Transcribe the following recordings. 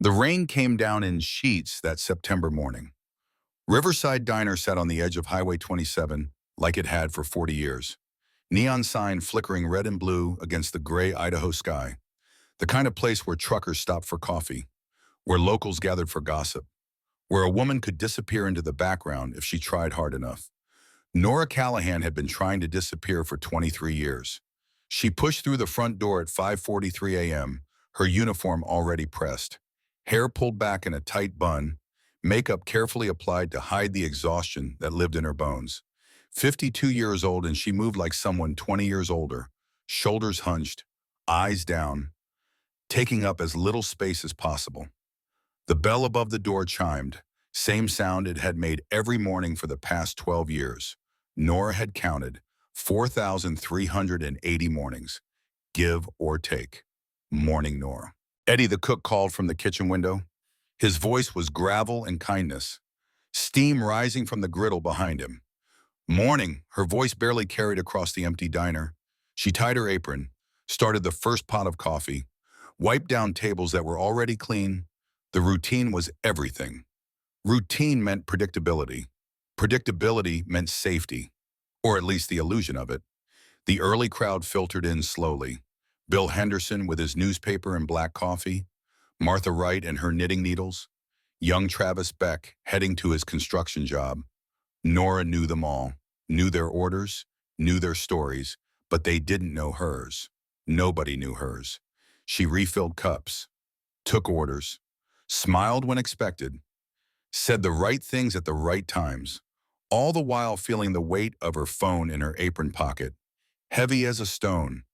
The rain came down in sheets that September morning. Riverside Diner sat on the edge of Highway 27 like it had for 40 years. Neon sign flickering red and blue against the gray Idaho sky. The kind of place where truckers stopped for coffee, where locals gathered for gossip, where a woman could disappear into the background if she tried hard enough. Nora Callahan had been trying to disappear for 23 years. She pushed through the front door at 5:43 a.m., her uniform already pressed. Hair pulled back in a tight bun, makeup carefully applied to hide the exhaustion that lived in her bones. 52 years old, and she moved like someone 20 years older, shoulders hunched, eyes down, taking up as little space as possible. The bell above the door chimed, same sound it had made every morning for the past 12 years. Nora had counted 4,380 mornings, give or take. Morning Nora. Eddie the cook called from the kitchen window. His voice was gravel and kindness, steam rising from the griddle behind him. Morning, her voice barely carried across the empty diner. She tied her apron, started the first pot of coffee, wiped down tables that were already clean. The routine was everything. Routine meant predictability. Predictability meant safety, or at least the illusion of it. The early crowd filtered in slowly. Bill Henderson with his newspaper and black coffee, Martha Wright and her knitting needles, young Travis Beck heading to his construction job. Nora knew them all, knew their orders, knew their stories, but they didn't know hers. Nobody knew hers. She refilled cups, took orders, smiled when expected, said the right things at the right times, all the while feeling the weight of her phone in her apron pocket, heavy as a stone,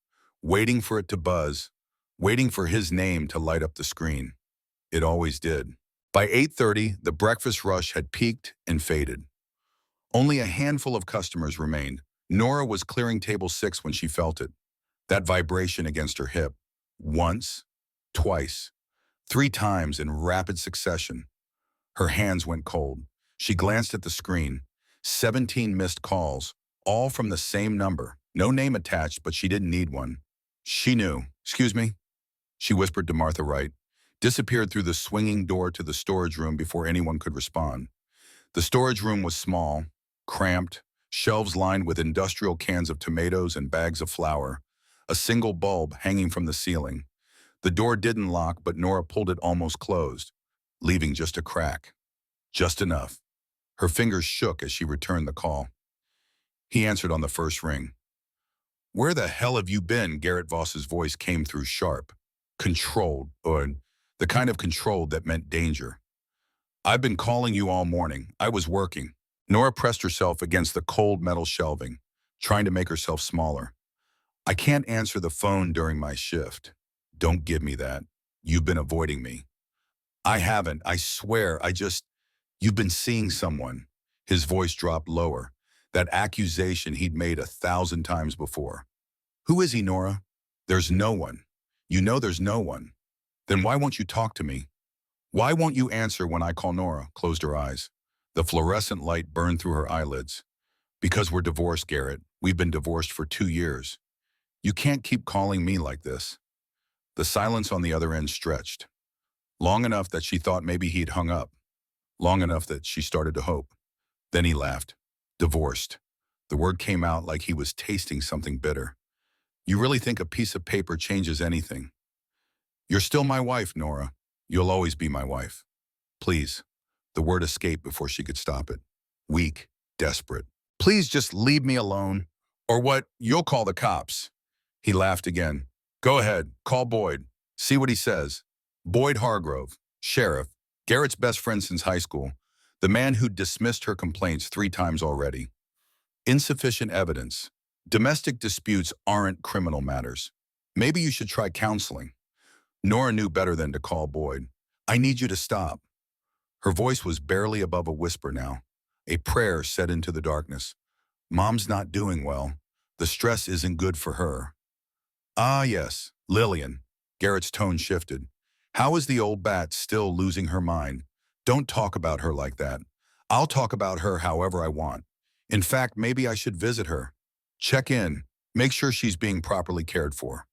waiting for it to buzz, waiting for his name to light up the screen. It always did. By 8:30, the breakfast rush had peaked and faded. Only a handful of customers remained. Nora was clearing table 6 when she felt it. That vibration against her hip. Once, twice, 3 times in rapid succession. Her hands went cold. She glanced at the screen. 17 missed calls, all from the same number. No name attached, but she didn't need one. She knew. "Excuse me," she whispered to Martha Wright, disappeared through the swinging door to the storage room before anyone could respond. The storage room was small, cramped, shelves lined with industrial cans of tomatoes and bags of flour, a single bulb hanging from the ceiling. The door didn't lock, but Nora pulled it almost closed, leaving just a crack. Just enough. Her fingers shook as she returned the call. He answered on the first ring. "Where the hell have you been?" Garrett Voss's voice came through sharp, controlled, or the kind of controlled that meant danger. "I've been calling you all morning. I was working." Nora pressed herself against the cold metal shelving, trying to make herself smaller. "I can't answer the phone during my shift." "Don't give me that. You've been avoiding me." "I haven't. I swear. You've been seeing someone." His voice dropped lower, that accusation he'd made 1,000 times before. "Who is he, Nora?" "There's no one. You know there's no one. Then why won't you talk to me? Why won't you answer when I call?" Nora closed her eyes. The fluorescent light burned through her eyelids. "Because we're divorced, Garrett. We've been divorced for 2 years. You can't keep calling me like this." The silence on the other end stretched. Long enough that she thought maybe he'd hung up. Long enough that she started to hope. Then he laughed. "Divorced." The word came out like he was tasting something bitter. "You really think a piece of paper changes anything?" "You're still my wife, Nora. You'll always be my wife. Please." The word escaped before she could stop it. Weak, desperate. "Please just leave me alone. Or what? You'll call the cops." He laughed again. "Go ahead. Call Boyd. See what he says." Boyd Hargrove, sheriff, Garrett's best friend since high school, the man who'd dismissed her complaints 3 times already. Insufficient evidence. Domestic disputes aren't criminal matters. Maybe you should try counseling. Nora knew better than to call Boyd. "I need you to stop." Her voice was barely above a whisper now. A prayer set into the darkness. "Mom's not doing well. The stress isn't good for her." "Ah, yes, Lillian." Garrett's tone shifted. "How is the old bat still losing her mind? Don't talk about her like that. I'll talk about her however I want. In fact, maybe I should visit her. Check in. Make sure she's being properly cared for."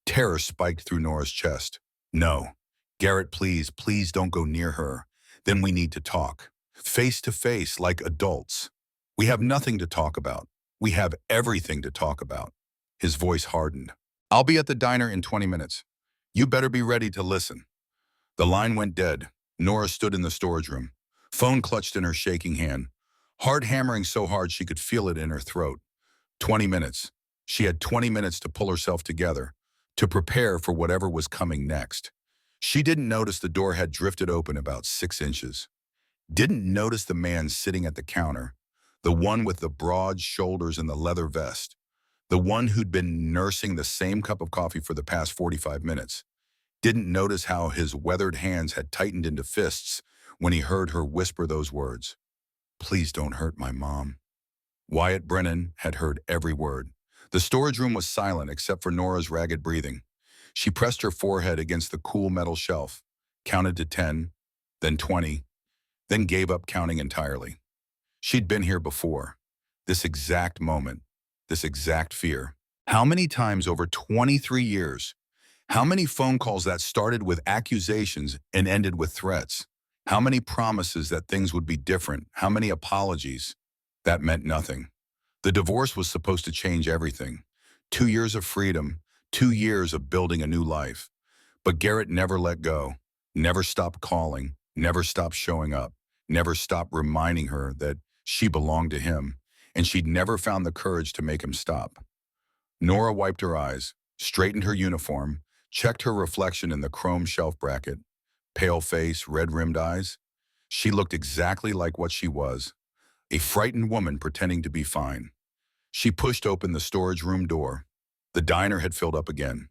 Terror spiked through Nora's chest. "No, Garrett, please, please don't go near her. Then we need to talk. Face to face, like adults. We have nothing to talk about. We have everything to talk about. His voice hardened. I'll be at the diner in 20 minutes. You better be ready to listen. The line went dead. Nora stood in the storage room, phone clutched in her shaking hand, heart hammering so hard she could feel it in her throat. 20 minutes. She had 20 minutes to pull herself together, to prepare for whatever was coming next. She didn't notice the door had drifted open about 6 inches. Didn't notice the man sitting at the counter, the one with the broad shoulders and the leather vest, the one who'd been nursing the same cup of coffee for the past 45 minutes. Didn't notice how his weathered hands had tightened into fists when he heard her whisper those words. Please don't hurt my mom. Wyatt Brennan had heard every word. The storage room was silent except for Nora's ragged breathing. She pressed her forehead against the cool metal shelf, counted to 10, then 20, then gave up counting entirely. She'd been here before. This exact moment, this exact fear. How many times over 23 years? How many phone calls that started with accusations and ended with threats? How many promises that things would be different? How many apologies? That meant nothing. The divorce was supposed to change everything. 2 years of freedom, 2 years of building a new life. But Garrett never let go, never stopped calling, never stopped showing up, never stopped reminding her that she belonged to him, and she'd never found the courage to make him stop. Nora wiped her eyes, straightened her uniform, checked her reflection in the chrome shelf bracket. Pale face, red-rimmed eyes. She looked exactly like what she was, a frightened woman pretending to be fine. She pushed open the storage room door. The diner had filled up again.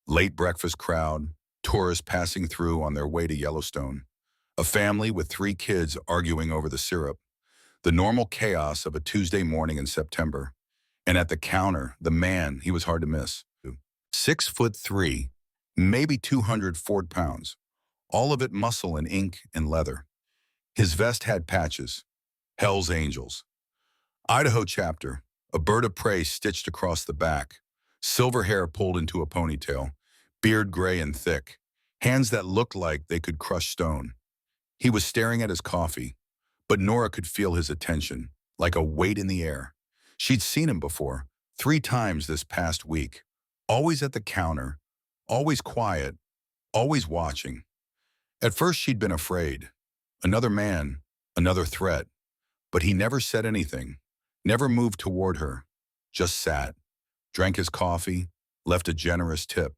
Late breakfast crowd, tourists passing through on their way to Yellowstone. A family with 3 kids arguing over the syrup. The normal chaos of a Tuesday morning in September. And at the counter, the man, he was hard to miss. 6'3", maybe 204 pounds. All of it muscle and ink and leather. His vest had patches. Hell's Angels. Idaho chapter, a bird of prey stitched across the back. Silver hair pulled into a ponytail. Beard gray and thick. Hands that looked like they could crush stone. He was staring at his coffee, but Nora could feel his attention, like a weight in the air. She'd seen him before, 3 times this past week. Always at the counter, always quiet, always watching. At first she'd been afraid. Another man, another threat. But he never said anything, never moved toward her, just sat, drank his coffee, left a generous tip.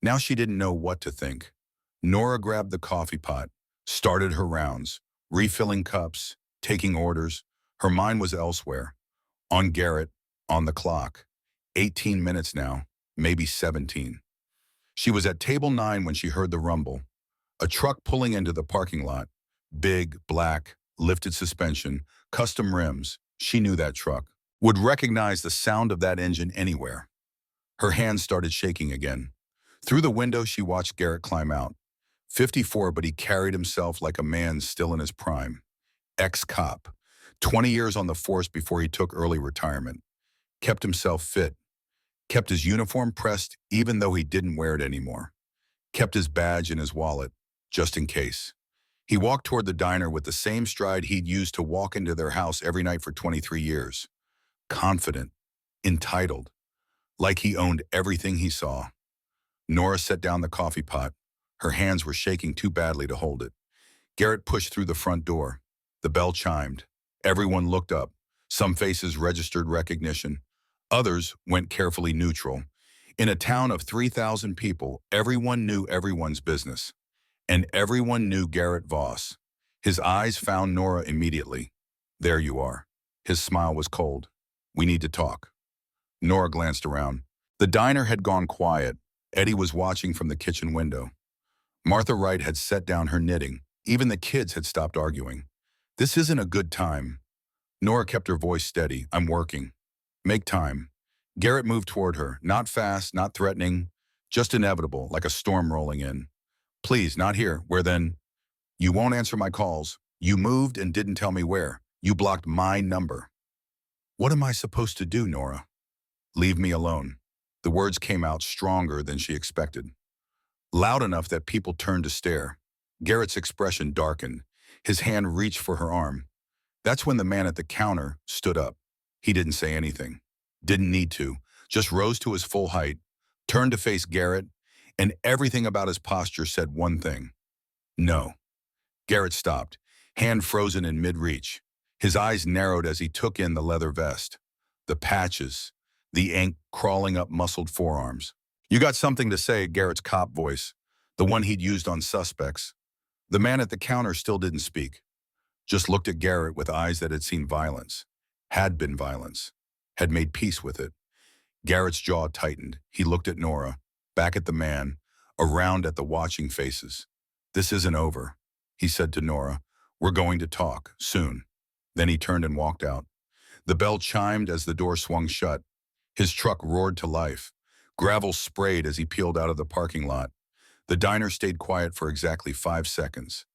Now she didn't know what to think. Nora grabbed the coffee pot, started her rounds, refilling cups, taking orders. Her mind was elsewhere. On Garrett, on the clock. 18 minutes now, maybe 17. She was at table 9 when she heard the rumble. A truck pulling into the parking lot. Big, black, lifted suspension, custom rims. She knew that truck. Would recognize the sound of that engine anywhere. Her hands started shaking again. Through the window, she watched Garrett climb out. 54, but he carried himself like a man still in his prime. Ex-cop. 20 years on the force before he took early retirement. Kept himself fit. Kept his uniform pressed even though he didn't wear it anymore. Kept his badge in his wallet, just in case. He walked toward the diner with the same stride he'd used to walk into their house every night for 23 years. Confident, entitled, like he owned everything he saw. Nora set down the coffee pot. Her hands were shaking too badly to hold it. Garrett pushed through the front door. The bell chimed. Everyone looked up. Some faces registered recognition. Others went carefully neutral. In a town of 3,000 people, everyone knew everyone's business. And everyone knew Garrett Voss. His eyes found Nora immediately. There you are. His smile was cold. We need to talk. Nora glanced around. The diner had gone quiet. Eddie was watching from the kitchen window. Martha Wright had set down her knitting. Even the kids had stopped arguing. This isn't a good time. Nora kept her voice steady. I'm working. Make time. Garrett moved toward her, not fast, not threatening, just inevitable, like a storm rolling in. Please, not here. Where then? You won't answer my calls. You moved and didn't tell me where. You blocked my number. What am I supposed to do, Nora? Leave me alone. The words came out stronger than she expected. loud enough that people turned to stare. Garrett's expression darkened. His hand reached for her arm. That's when the man at the counter stood up. He didn't say anything. Didn't need to. Just rose to his full height, turned to face Garrett, and everything about his posture said one thing. No. Garrett stopped, hand frozen in mid-reach. His eyes narrowed as he took in the leather vest, the patches, the ink crawling up muscled forearms. You got something to say, Garrett's cop voice, the one he'd used on suspects. The man at the counter still didn't speak, just looked at Garrett with eyes that had seen violence, had been violence, had made peace with it. Garrett's jaw tightened. He looked at Nora, back at the man, around at the watching faces. This isn't over, he said to Nora. We're going to talk, soon. Then he turned and walked out. The bell chimed as the door swung shut. His truck roared to life. Gravel sprayed as he peeled out of the parking lot. The diner stayed quiet for exactly 5 seconds.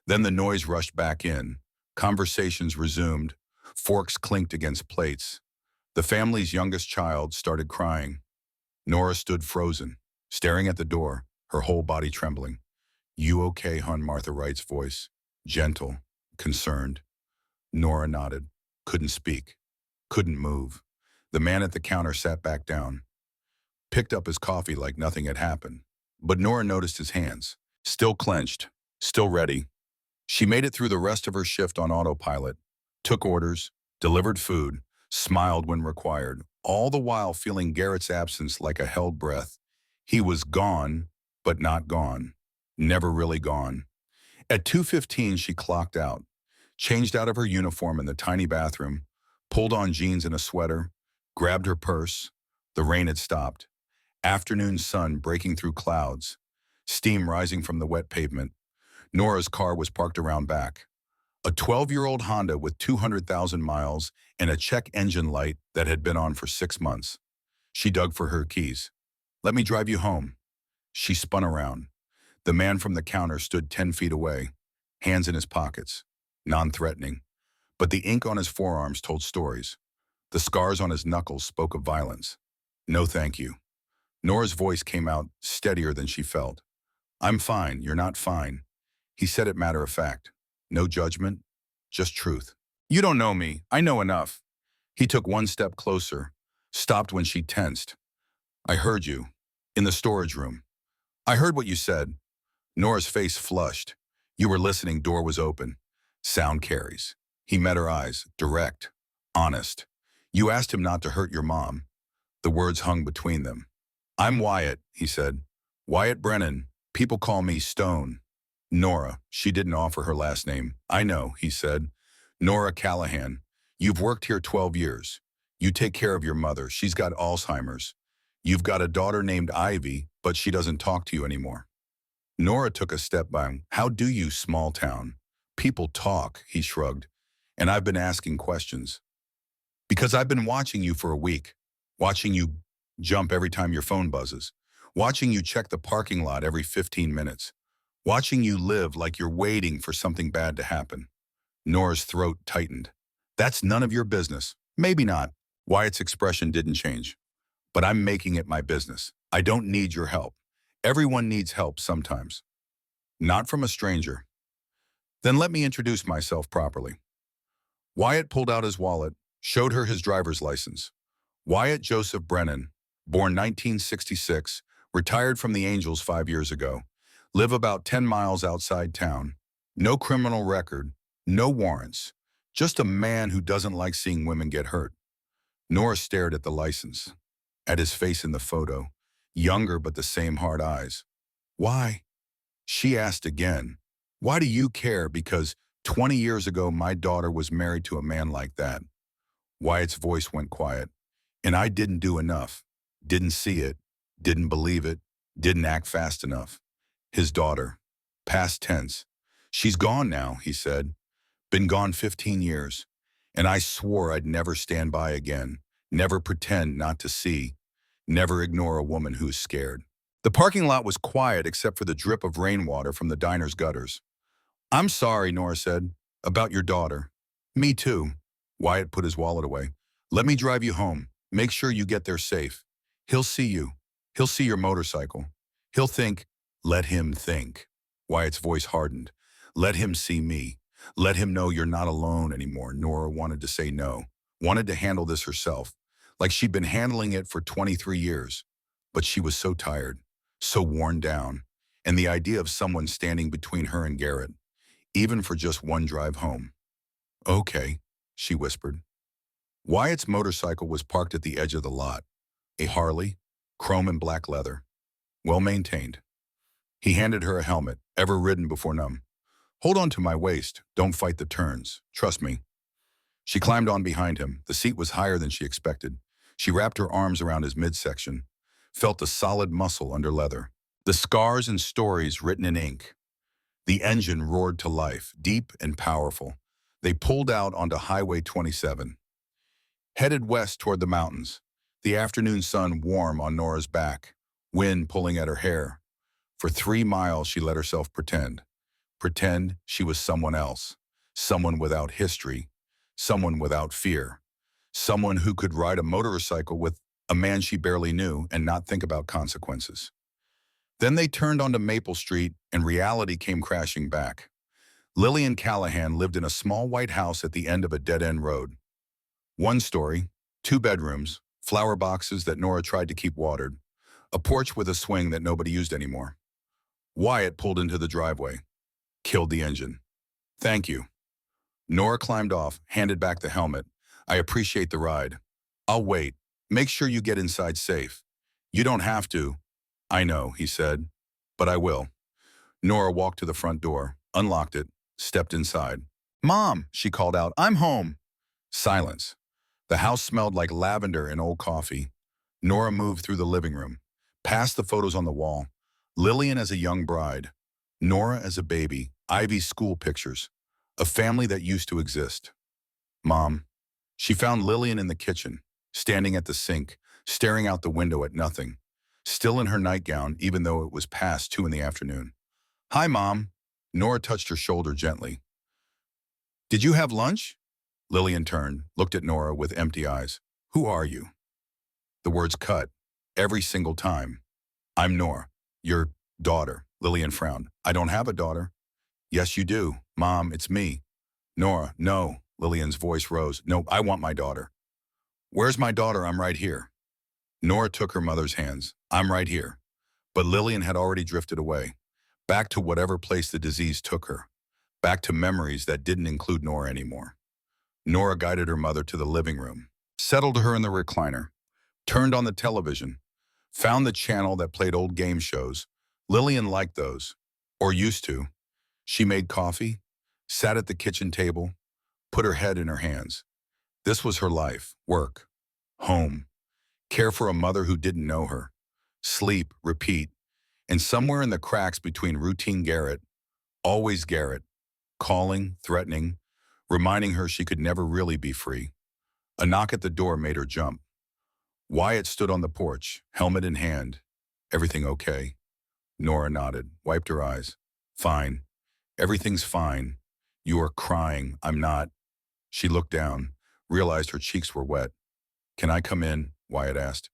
Then the noise rushed back in. Conversations resumed. Forks clinked against plates. The family's youngest child started crying. Nora stood frozen, staring at the door, her whole body trembling. You okay, hon? Martha Wright's voice, gentle, concerned. Nora nodded, couldn't speak, couldn't move. The man at the counter sat back down, picked up his coffee like nothing had happened. But Nora noticed his hands, still clenched, still ready. She made it through the rest of her shift on autopilot, took orders, delivered food, smiled when required, all the while feeling Garrett's absence like a held breath. He was gone, but not gone. Never really gone. At 2:15, she clocked out, changed out of her uniform in the tiny bathroom, pulled on jeans and a sweater, grabbed her purse. The rain had stopped. Afternoon sun breaking through clouds, steam rising from the wet pavement. Nora's car was parked around back. A 12-year-old Honda with 200,000 miles and a check engine light that had been on for 6 months. She dug for her keys. Let me drive you home. She spun around. The man from the counter stood 10 feet away, hands in his pockets, non-threatening. But the ink on his forearms told stories. The scars on his knuckles spoke of violence. No, thank you. Nora's voice came out steadier than she felt. I'm fine, you're not fine. He said it matter of fact. No judgment, just truth. You don't know me, I know enough. He took one step closer, stopped when she tensed. I heard you, in the storage room. I heard what you said. Nora's face flushed. You were listening, door was open. Sound carries. He met her eyes, direct, honest. You asked him not to hurt your mom. The words hung between them. I'm Wyatt, he said. Wyatt Brennan. People call me Stone. Nora, she didn't offer her last name. I know, he said. Nora Callahan. You've worked here 12 years. You take care of your mother. She's got Alzheimer's. You've got a daughter named Ivy, but she doesn't talk to you anymore. Nora took a step back. How do you, small town? People talk, he shrugged. And I've been asking questions. Because I've been watching you for a week. Watching you jump every time your phone buzzes. Watching you check the parking lot every 15 minutes. Watching you live like you're waiting for something bad to happen. Nora's throat tightened. That's none of your business. Maybe not. Wyatt's expression didn't change. But I'm making it my business. I don't need your help. Everyone needs help sometimes. Not from a stranger. Then let me introduce myself properly. Wyatt pulled out his wallet, showed her his driver's license. Wyatt Joseph Brennan, born 1966, retired from the Angels 5 years ago. Live about 10 miles outside town. No criminal record, no warrants. Just a man who doesn't like seeing women get hurt. Nora stared at the license, at his face in the photo, younger but the same hard eyes. Why? She asked again. Why do you care? Because 20 years ago my daughter was married to a man like that. Wyatt's voice went quiet. And I didn't do enough. Didn't see it. Didn't believe it. Didn't act fast enough. His daughter. Past tense. She's gone now, he said. Been gone 15 years. And I swore I'd never stand by again. Never pretend not to see. Never ignore a woman who's scared. The parking lot was quiet except for the drip of rainwater from the diner's gutters. I'm sorry, Nora said. About your daughter. Me too. Wyatt put his wallet away. Let me drive you home. Make sure you get there safe. He'll see you. He'll see your motorcycle. He'll think, Let him think. Wyatt's voice hardened. Let him see me. Let him know you're not alone anymore. Nora wanted to say no, wanted to handle this herself, like she'd been handling it for 23 years. But she was so tired, so worn down, and the idea of someone standing between her and Garrett, even for just one drive home. Okay, she whispered. Wyatt's motorcycle was parked at the edge of the lot, a Harley, chrome and black leather, well maintained. He handed her a helmet, ever ridden before numb. Hold on to my waist, don't fight the turns, trust me. She climbed on behind him. The seat was higher than she expected. She wrapped her arms around his midsection, felt the solid muscle under leather. The scars and stories written in ink. The engine roared to life, deep and powerful. They pulled out onto Highway 27. Headed west toward the mountains, the afternoon sun warm on Nora's back, wind pulling at her hair. For 3 miles she let herself pretend she was someone else, someone without history, someone without fear, someone who could ride a motorcycle with a man she barely knew and not think about consequences. Then they turned onto Maple Street and reality came crashing back. Lillian Callahan lived in a small white house at the end of a dead-end road. 1 story, 2 bedrooms, flower boxes that Nora tried to keep watered, a porch with a swing that nobody used anymore. Wyatt pulled into the driveway, killed the engine. Thank you. Nora climbed off, handed back the helmet. I appreciate the ride. I'll wait. Make sure you get inside safe. You don't have to. I know, he said, but I will. Nora walked to the front door, unlocked it, stepped inside. Mom, she called out, I'm home. Silence. The house smelled like lavender and old coffee. Nora moved through the living room, past the photos on the wall. Lillian as a young bride, Nora as a baby, Ivy's school pictures, a family that used to exist. Mom. She found Lillian in the kitchen, standing at the sink, staring out the window at nothing, still in her nightgown even though it was past 2 in the afternoon. Hi, Mom. Nora touched her shoulder gently. Did you have lunch? Lillian turned, looked at Nora with empty eyes. Who are you? The words cut, every single time. I'm Nora, your daughter. Lillian frowned. I don't have a daughter. Yes, you do. Mom, it's me. Nora, no. Lillian's voice rose. No, I want my daughter. Where's my daughter? I'm right here. Nora took her mother's hands. I'm right here. But Lillian had already drifted away, back to whatever place the disease took her, back to memories that didn't include Nora anymore. Nora guided her mother to the living room, settled her in the recliner, turned on the television, found the channel that played old game shows. Lillian liked those, or used to. She made coffee, sat at the kitchen table, put her head in her hands. This was her life, work, home, care for a mother who didn't know her, sleep, repeat, and somewhere in the cracks between routine Garrett, always Garrett, calling, threatening, reminding her she could never really be free. A knock at the door made her jump. Wyatt stood on the porch, helmet in hand. Everything okay? Nora nodded, wiped her eyes. Fine. Everything's fine. You are crying. I'm not. She looked down, realized her cheeks were wet. Can I come in? Wyatt asked.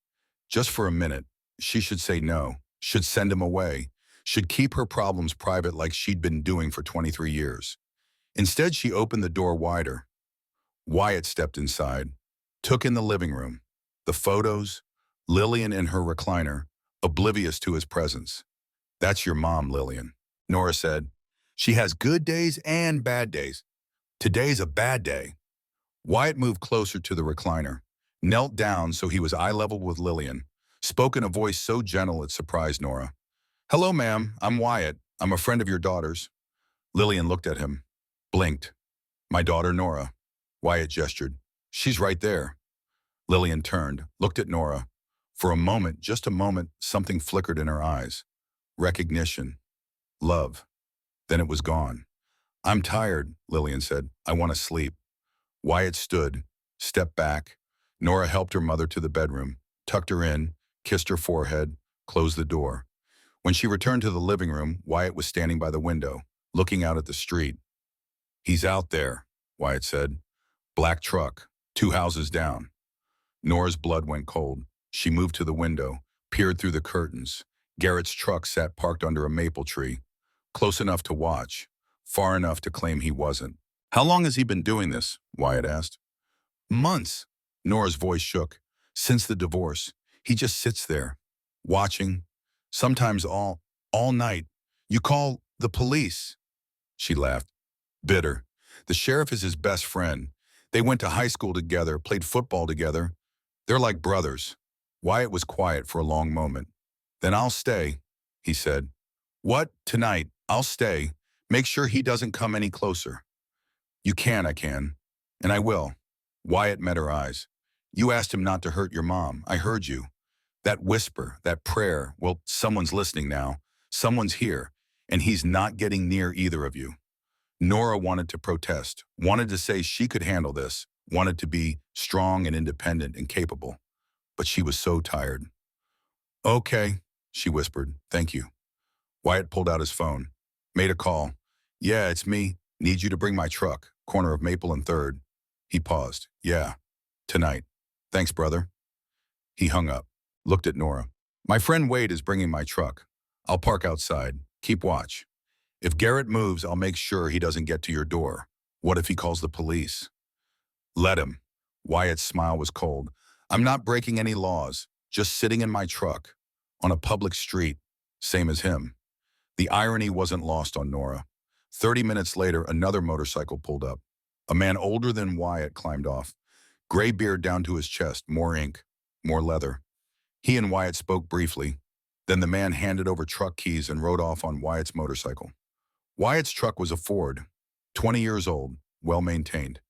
Just for a minute. She should say no, should send him away, should keep her problems private like she'd been doing for 23 years. Instead, she opened the door wider. Wyatt stepped inside, took in the living room, the photos, Lillian in her recliner, oblivious to his presence. That's your mom, Lillian, Nora said. She has good days and bad days. Today's a bad day. Wyatt moved closer to the recliner, knelt down so he was eye-level with Lillian, spoke in a voice so gentle it surprised Nora. Hello, ma'am. I'm Wyatt. I'm a friend of your daughter's. Lillian looked at him, blinked. My daughter, Nora. Wyatt gestured. She's right there. Lillian turned, looked at Nora. For a moment, just a moment, something flickered in her eyes. Recognition. Love. Then it was gone. I'm tired, Lillian said. I want to sleep. Wyatt stood, stepped back. Nora helped her mother to the bedroom, tucked her in, kissed her forehead, closed the door. When she returned to the living room, Wyatt was standing by the window, looking out at the street. He's out there, Wyatt said. Black truck, 2 houses down. Nora's blood went cold. She moved to the window, peered through the curtains. Garrett's truck sat parked under a maple tree, close enough to watch, far enough to claim he wasn't. How long has he been doing this? Wyatt asked. Months. Nora's voice shook. Since the divorce, he just sits there, watching, sometimes all night. You call the police? She laughed. Bitter. The sheriff is his best friend. They went to high school together, played football together. They're like brothers. Wyatt was quiet for a long moment. Then I'll stay, he said. What? Tonight? I'll stay. Make sure he doesn't come any closer. You can, I can. And I will. Wyatt met her eyes. You asked him not to hurt your mom. I heard you. That whisper, that prayer, well, someone's listening now. Someone's here. And he's not getting near either of you. Nora wanted to protest, wanted to say she could handle this, wanted to be strong and independent and capable. But she was so tired. Okay, she whispered. Thank you. Wyatt pulled out his phone. Made a call. Yeah, it's me. Need you to bring my truck. Corner of Maple and 3rd. He paused. Yeah, tonight. Thanks, brother. He hung up, looked at Nora. My friend Wade is bringing my truck. I'll park outside. Keep watch. If Garrett moves, I'll make sure he doesn't get to your door. What if he calls the police? Let him. Wyatt's smile was cold. I'm not breaking any laws, just sitting in my truck, on a public street, same as him. The irony wasn't lost on Nora. 30 minutes later, another motorcycle pulled up. A man older than Wyatt climbed off. Gray beard down to his chest, more ink, more leather. He and Wyatt spoke briefly. Then the man handed over truck keys and rode off on Wyatt's motorcycle. Wyatt's truck was a Ford, 20 years old, well-maintained.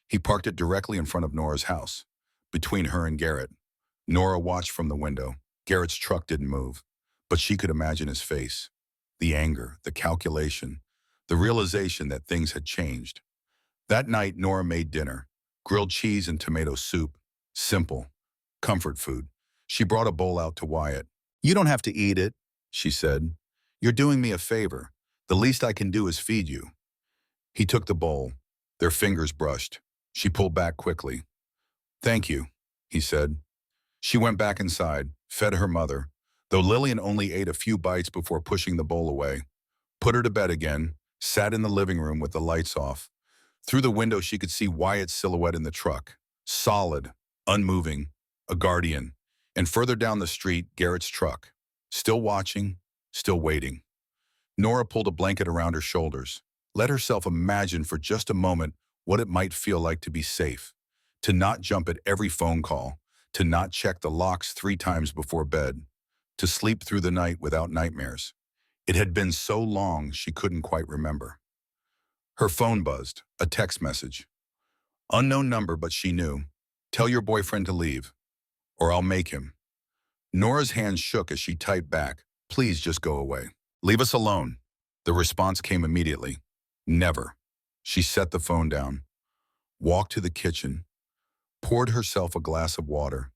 He parked it directly in front of Nora's house, between her and Garrett. Nora watched from the window. Garrett's truck didn't move, but she could imagine his face. The anger, the calculation, the realization that things had changed. That night, Nora made dinner, grilled cheese and tomato soup, simple, comfort food. She brought a bowl out to Wyatt. You don't have to eat it, she said. You're doing me a favor. The least I can do is feed you. He took the bowl. Their fingers brushed. She pulled back quickly. Thank you, he said. She went back inside, fed her mother, though Lillian only ate a few bites before pushing the bowl away. Put her to bed again, sat in the living room with the lights off. Through the window, she could see Wyatt's silhouette in the truck. Solid, unmoving, a guardian. And further down the street, Garrett's truck. Still watching, still waiting. Nora pulled a blanket around her shoulders. Let herself imagine for just a moment what it might feel like to be safe. To not jump at every phone call. To not check the locks 3 times before bed. To sleep through the night without nightmares. It had been so long she couldn't quite remember. Her phone buzzed, a text message. Unknown number, but she knew. Tell your boyfriend to leave, or I'll make him. Nora's hands shook as she typed back, please just go away. Leave us alone. The response came immediately. Never. She set the phone down, walked to the kitchen, poured herself a glass of water,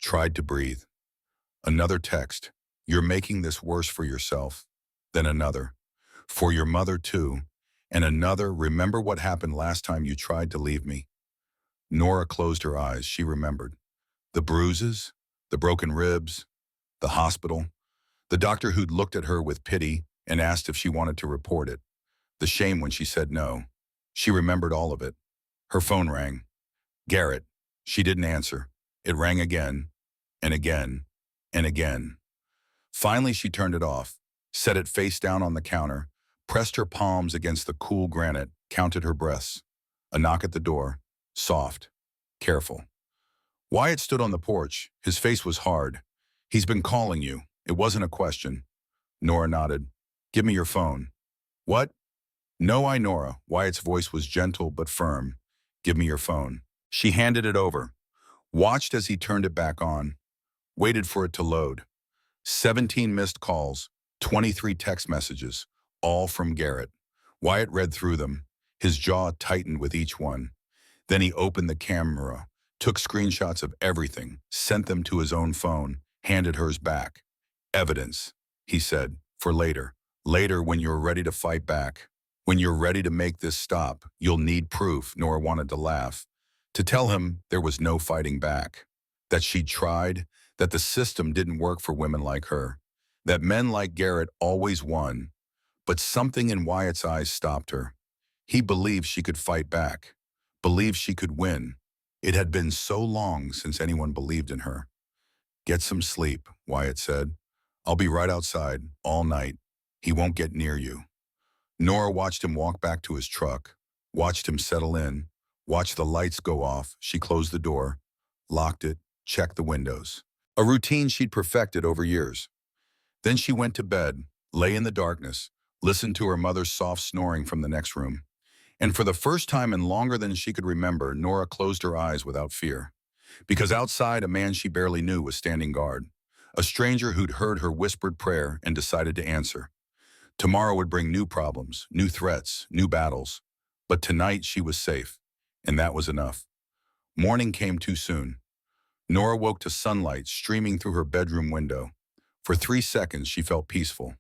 tried to breathe. Another text. You're making this worse for yourself. Then another. For your mother too. And another. Remember what happened last time you tried to leave me. Nora closed her eyes. She remembered. The bruises, the broken ribs, the hospital. The doctor who'd looked at her with pity and asked if she wanted to report it. The shame when she said no. She remembered all of it. Her phone rang. Garrett. She didn't answer. It rang again, and again, and again. Finally, she turned it off, set it face down on the counter, pressed her palms against the cool granite, counted her breaths. A knock at the door. Soft. Careful. Wyatt stood on the porch. His face was hard. He's been calling you. It wasn't a question. Nora nodded. Give me your phone. What? No, Nora. Wyatt's voice was gentle but firm. Give me your phone. She handed it over, watched as he turned it back on, waited for it to load. 17 missed calls, 23 text messages, all from Garrett. Wyatt read through them. His jaw tightened with each one. Then he opened the camera, took screenshots of everything, sent them to his own phone, handed hers back. Evidence, he said, for later. Later, when you're ready to fight back. When you're ready to make this stop, you'll need proof. Nora wanted to laugh. To tell him there was no fighting back. That she'd tried, that the system didn't work for women like her. that men like Garrett always won, but something in Wyatt's eyes stopped her. He believed she could fight back, believed she could win. It had been so long since anyone believed in her. "Get some sleep," Wyatt said. "I'll be right outside all night. He won't get near you." Nora watched him walk back to his truck, watched him settle in, watched the lights go off. She closed the door, locked it, checked the windows. A routine she'd perfected over years. Then she went to bed, lay in the darkness, listened to her mother's soft snoring from the next room. And for the first time in longer than she could remember, Nora closed her eyes without fear. Because outside, a man she barely knew was standing guard. A stranger who'd heard her whispered prayer and decided to answer. Tomorrow would bring new problems, new threats, new battles. But tonight she was safe, and that was enough. Morning came too soon. Nora woke to sunlight streaming through her bedroom window. For 3 seconds, she felt peaceful.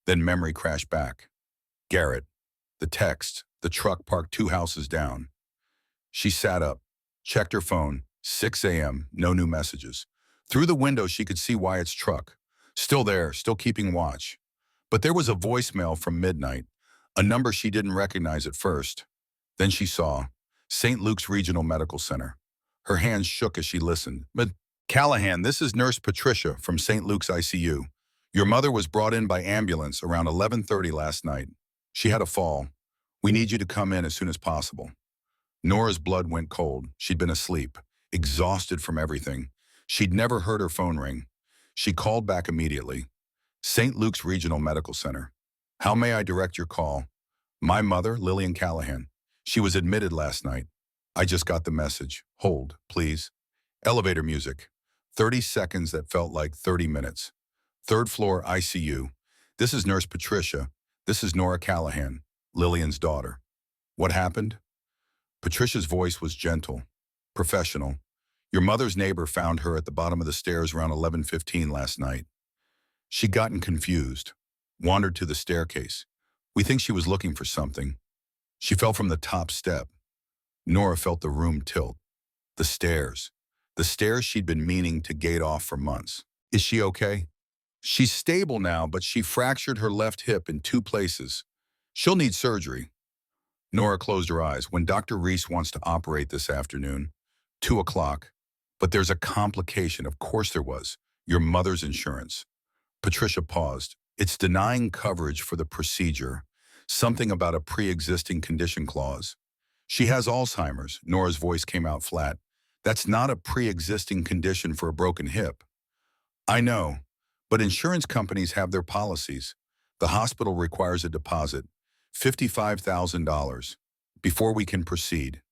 Then memory crashed back. Garrett, the text, the truck parked 2 houses down. She sat up, checked her phone, 6 a.m., no new messages. Through the window, she could see Wyatt's truck. Still there, still keeping watch. But there was a voicemail from midnight, a number she didn't recognize at first. Then she saw St. Luke's Regional Medical Center. Her hands shook as she listened. "But Callahan, this is Nurse Patricia from St. Luke's ICU. Your mother was brought in by ambulance around 11:30 last night. She had a fall. We need you to come in as soon as possible." Nora's blood went cold. She'd been asleep, exhausted from everything. She'd never heard her phone ring. She called back immediately. "St. Luke's Regional Medical Center. How may I direct your call?" "My mother, Lillian Callahan. She was admitted last night. I just got the message. Hold, please." Elevator music. 30 seconds that felt like 30 minutes. Third floor ICU. "This is Nurse Patricia. This is Nora Callahan, Lillian's daughter." "What happened?" Patricia's voice was gentle, professional. "Your mother's neighbor found her at the bottom of the stairs around 11:15 last night. She'd gotten confused, wandered to the staircase. We think she was looking for something. She fell from the top step." Nora felt the room tilt. The stairs. The stairs she'd been meaning to gate off for months. "Is she okay?" "She's stable now, but she fractured her left hip in 2 places. She'll need surgery." Nora closed her eyes. "When Dr. Reese wants to operate this afternoon, 2 o'clock. But there's a complication." "Of course there was. Your mother's insurance." Patricia paused. "It's denying coverage for the procedure. Something about a pre-existing condition clause." "She has Alzheimer's." Nora's voice came out flat. "That's not a pre-existing condition for a broken hip." "I know, but insurance companies have their policies. The hospital requires a deposit, $55,000, before we can proceed."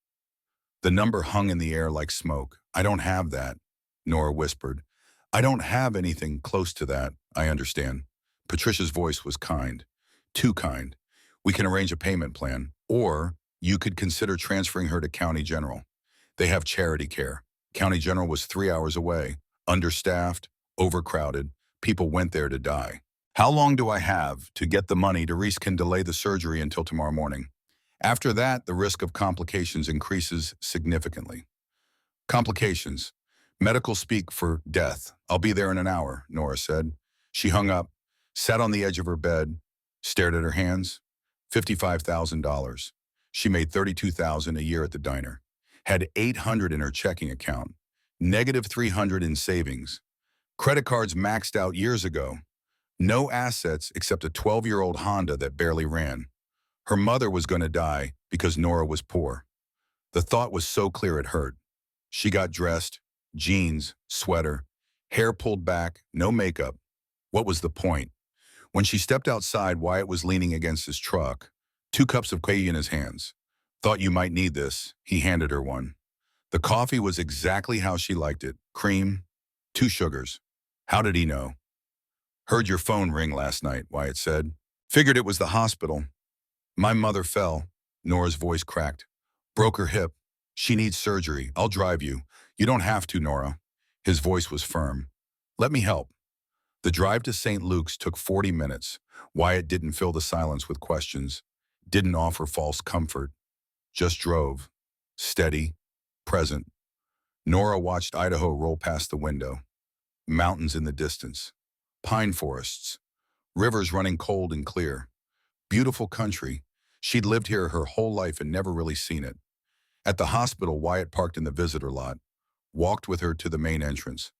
The number hung in the air like smoke. "I don't have that," Nora whispered. "I don't have anything close to that, I understand." Patricia's voice was kind. Too kind. "We can arrange a payment plan, or you could consider transferring her to County General. They have charity care." County General was 3 hours away, understaffed, overcrowded. People went there to die. "How long do I have to get the money to Reese can delay the surgery until tomorrow morning? After that, the risk of complications increases significantly." "Complications. Medical speak for death. I'll be there in an hour," Nora said. She hung up, sat on the edge of her bed, stared at her hands. $55,000. She made $32,000 a year at the diner. Had $800 in her checking account. Negative $300 in savings. Credit cards maxed out years ago. No assets except a 12-year-old Honda that barely ran. Her mother was going to die because Nora was poor. The thought was so clear it hurt. She got dressed, jeans, sweater, hair pulled back, no makeup. What was the point? When she stepped outside, Wyatt was leaning against his truck, 2 cups of coffee in his hands. "Thought you might need this." He handed her one. The coffee was exactly how she liked it. Cream, 2 sugars. How did he know? "Heard your phone ring last night," Wyatt said. "Figured it was the hospital." "My mother fell." Nora's voice cracked. "Broke her hip. She needs surgery. I'll drive you." "You don't have to, Nora." His voice was firm. "Let me help." The drive to St. Luke's took 40 minutes. Wyatt didn't fill the silence with questions, didn't offer false comfort, just drove. Steady, present. Nora watched Idaho roll past the window. Mountains in the distance. Pine forests, rivers running cold and clear. Beautiful country. She'd lived here her whole life and never really seen it. At the hospital, Wyatt parked in the visitor lot, walked with her to the main entrance,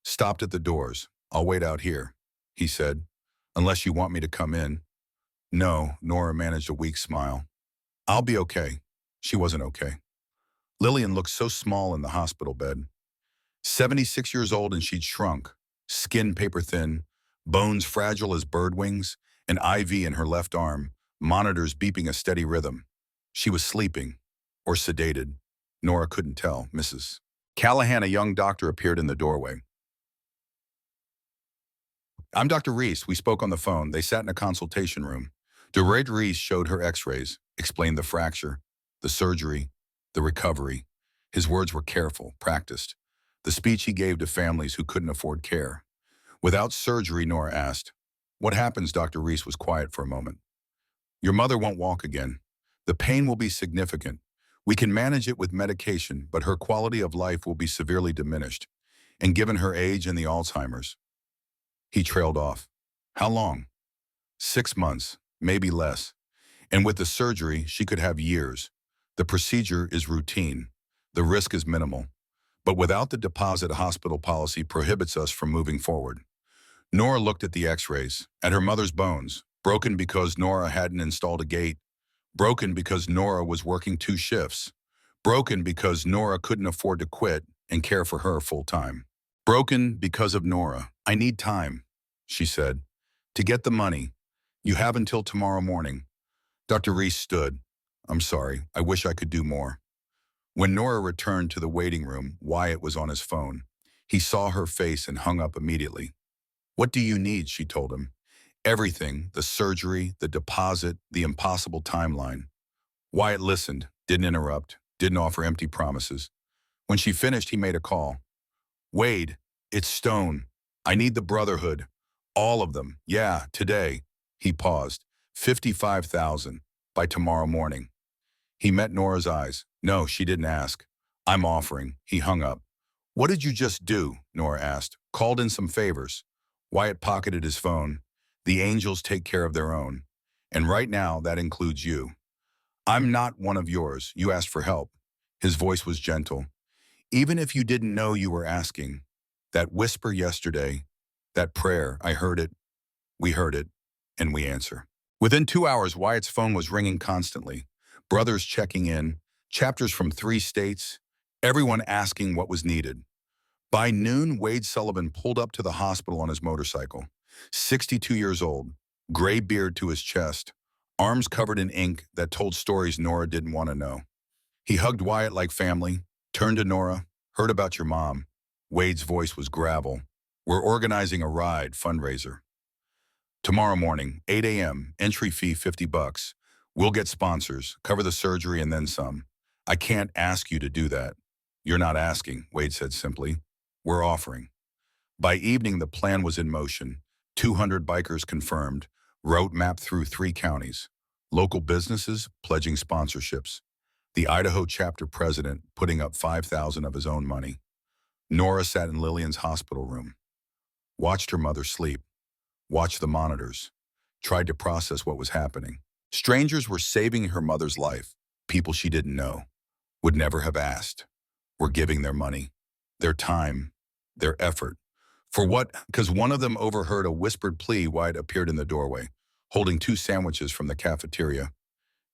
stopped at the doors. "I'll wait out here," he said, "unless you want me to come in." "No," Nora managed a weak smile. "I'll be okay." She wasn't okay. Lillian looked so small in the hospital bed. 76 years old and she'd shrunk, skin paper thin, bones fragile as bird wings, an IV in her left arm, monitors beeping a steady rhythm. She was sleeping, or sedated. Nora couldn't tell. Mrs. Callahan, a young doctor, appeared in the doorway. "I'm Dr. Reese. We spoke on the phone." They sat in a consultation room. Dr. Reese showed her x-rays, explained the fracture, the surgery, the recovery. His words were careful, practiced. The speech he gave to families who couldn't afford care. "Without surgery," Nora asked. "What happens?" Dr. Reese was quiet for a moment. "Your mother won't walk again. The pain will be significant. We can manage it with medication, but her quality of life will be severely diminished. And given her age and the Alzheimer's." He trailed off. "How long?" "6 months, maybe less. And with the surgery, she could have years. The procedure is routine. The risk is minimal. But without the deposit, hospital policy prohibits us from moving forward." Nora looked at the x-rays, at her mother's bones, broken because Nora hadn't installed a gate, broken because Nora was working 2 shifts, broken because Nora couldn't afford to quit and care for her full time. Broken because of Nora. "I need time," she said, "to get the money. You have until tomorrow morning." Dr. Reese stood. "I'm sorry, I wish I could do more." When Nora returned to the waiting room, Wyatt was on his phone. He saw her face and hung up immediately. "What do you need?" she told him. "Everything, the surgery, the deposit, the impossible timeline." Wyatt listened, didn't interrupt, didn't offer empty promises. When she finished, he made a call. "Wade, it's Stone. I need the Brotherhood. All of them. Yeah, today." He paused. 55,000 by tomorrow morning. He met Nora's eyes. "No," she didn't ask. "I'm offering." He hung up. "What did you just do?" Nora asked. "Called in some favors." Wyatt pocketed his phone. "The angels take care of their own. And right now, that includes you. I'm not one of yours. You asked for help." His voice was gentle. "Even if you didn't know you were asking, that whisper yesterday, that prayer, I heard it, we heard it, and we answer." Within 2 hours, Wyatt's phone was ringing constantly. Brothers checking in, chapters from 3 states, everyone asking what was needed. By noon, Wade Sullivan pulled up to the hospital on his motorcycle. 62 years old, gray beard to his chest, arms covered in ink that told stories Nora didn't want to know. He hugged Wyatt like family, turned to Nora. "Heard about your mom." Wade's voice was gravel. "We're organizing a ride fundraiser. Tomorrow morning, 8 a.m., entry fee $50. We'll get sponsors, cover the surgery and then some. I can't ask you to do that." "You're not asking," Wade said simply. "We're offering." By evening, the plan was in motion. 200 bikers confirmed, route map through 3 counties. Local businesses pledging sponsorships. The Idaho chapter president putting up $5,000 of his own money. Nora sat in Lillian's hospital room. Watched her mother sleep. Watched the monitors. Tried to process what was happening. Strangers were saving her mother's life. People she didn't know. Would never have asked. Were giving their money. Their time. Their effort. For what? Because one of them overheard a whispered plea. Wyatt appeared in the doorway, holding 2 sandwiches from the cafeteria.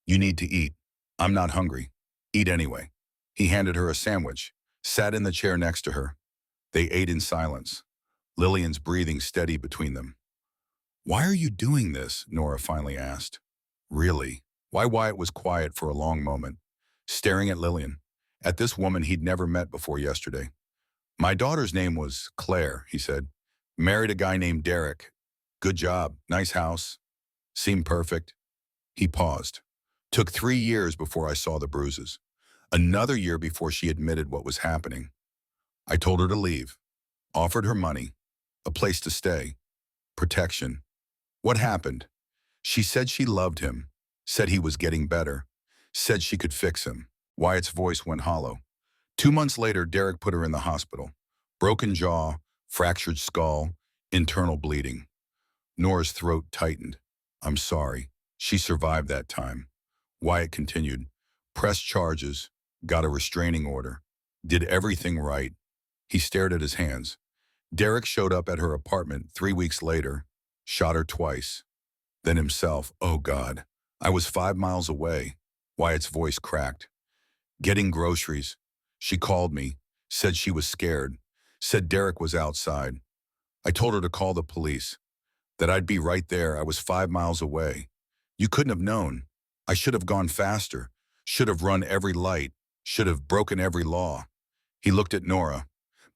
"You need to eat." "I'm not hungry." "Eat anyway." He handed her a sandwich, sat in the chair next to her. They ate in silence, Lillian's breathing steady between them. "Why are you doing this?" Nora finally asked. "Really?" Wyatt was quiet for a long moment, staring at Lillian, at this woman he'd never met before yesterday. "My daughter's name was Claire," he said. "Married a guy named Derek. Good job, nice house. Seemed perfect." He paused. "Took 3 years before I saw the bruises. Another year before she admitted what was happening. I told her to leave. Offered her money, a place to stay, protection. What happened? She said she loved him, said he was getting better, said she could fix him." Wyatt's voice went hollow. 2 months later, Derek put her in the hospital. Broken jaw, fractured skull, internal bleeding. Nora's throat tightened. I'm sorry. She survived that time. Wyatt continued. Pressed charges, got a restraining order, did everything right. He stared at his hands. Derek showed up at her apartment 3 weeks later, shot her twice. Then himself, oh God. I was 5 miles away. Wyatt's voice cracked. Getting groceries. She called me, said she was scared, said Derek was outside. I told her to call the police, that I'd be right there. I was 5 miles away. You couldn't have known. I should have gone faster, should have run every light, should have broken every law. He looked at Nora.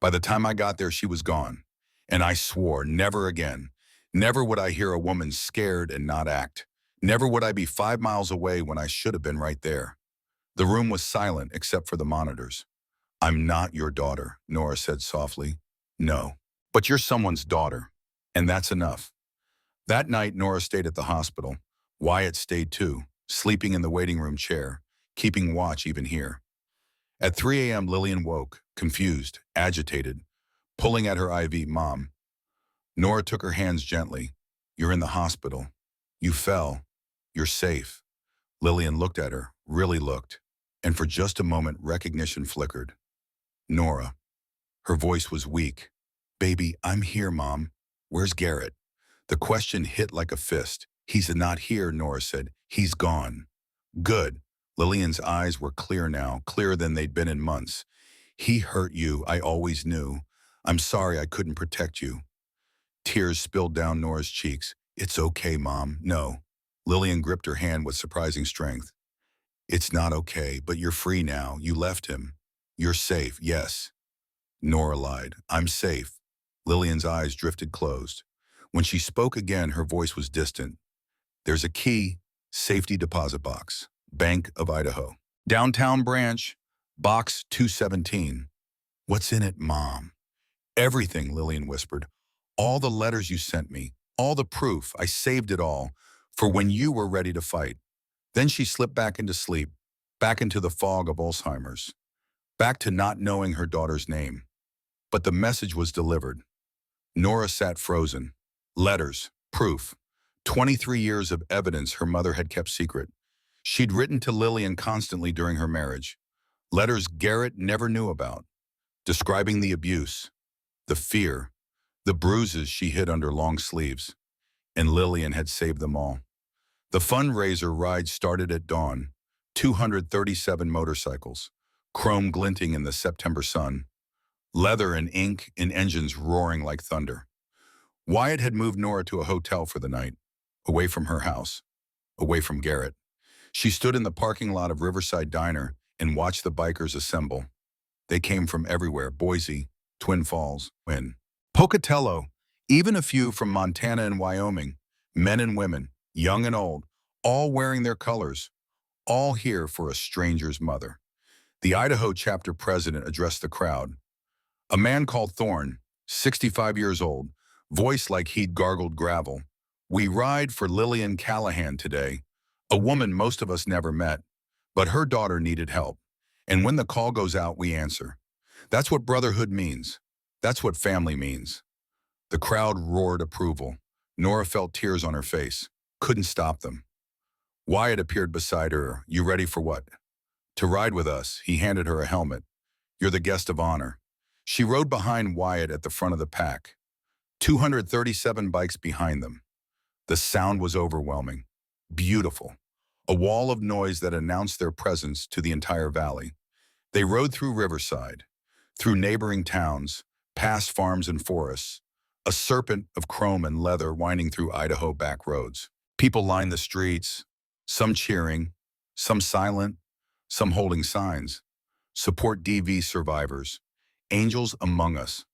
By the time I got there, she was gone. And I swore, never again. Never would I hear a woman scared and not act. Never would I be 5 miles away when I should have been right there. The room was silent except for the monitors. I'm not your daughter, Nora said softly. No, but you're someone's daughter, and that's enough. That night, Nora stayed at the hospital. Wyatt stayed too, sleeping in the waiting room chair, keeping watch even here. At 3 a.m., Lillian woke, confused, agitated, pulling at her IV. Mom. Nora took her hands gently. You're in the hospital. You fell. You're safe. Lillian looked at her, really looked, and for just a moment recognition flickered. Nora. Her voice was weak. Baby, I'm here, Mom. Where's Garrett? The question hit like a fist. He's not here, Nora said. He's gone. Good. Lillian's eyes were clear now, clearer than they'd been in months. He hurt you, I always knew. I'm sorry I couldn't protect you. Tears spilled down Nora's cheeks. It's okay, Mom. No. Lillian gripped her hand with surprising strength. It's not okay, but you're free now. You left him. You're safe, yes. Nora lied. I'm safe. Lillian's eyes drifted closed. When she spoke again, her voice was distant. There's a key, safety deposit box, Bank of Idaho. Downtown branch, box 217. What's in it, Mom? Everything, Lillian whispered. All the letters you sent me, all the proof, I saved it all, for when you were ready to fight. Then she slipped back into sleep, back into the fog of Alzheimer's, back to not knowing her daughter's name. But the message was delivered. Nora sat frozen. Letters, proof, 23 years of evidence her mother had kept secret. She'd written to Lillian constantly during her marriage. Letters Garrett never knew about, describing the abuse, the fear, the bruises she hid under long sleeves. And Lillian had saved them all. The fundraiser ride started at dawn, 237 motorcycles, chrome glinting in the September sun, leather and ink in engines roaring like thunder. Wyatt had moved Nora to a hotel for the night, away from her house, away from Garrett. She stood in the parking lot of Riverside Diner and watched the bikers assemble. They came from everywhere, Boise, Twin Falls, Wynn, Pocatello, even a few from Montana and Wyoming, men and women, young and old, all wearing their colors, all here for a stranger's mother. The Idaho chapter president addressed the crowd. A man called Thorne, 65 years old, voice like he'd gargled gravel. We ride for Lillian Callahan today, a woman most of us never met, but her daughter needed help. And when the call goes out, we answer. That's what brotherhood means. That's what family means. The crowd roared approval. Nora felt tears on her face, couldn't stop them. Wyatt appeared beside her. You ready for what? To ride with us. He handed her a helmet. You're the guest of honor. She rode behind Wyatt at the front of the pack, 237 bikes behind them. The sound was overwhelming, beautiful, a wall of noise that announced their presence to the entire valley. They rode through Riverside, through neighboring towns, past farms and forests, a serpent of chrome and leather winding through Idaho back roads. People lined the streets, some cheering, some silent, some holding signs. Support DV survivors. Angels among us.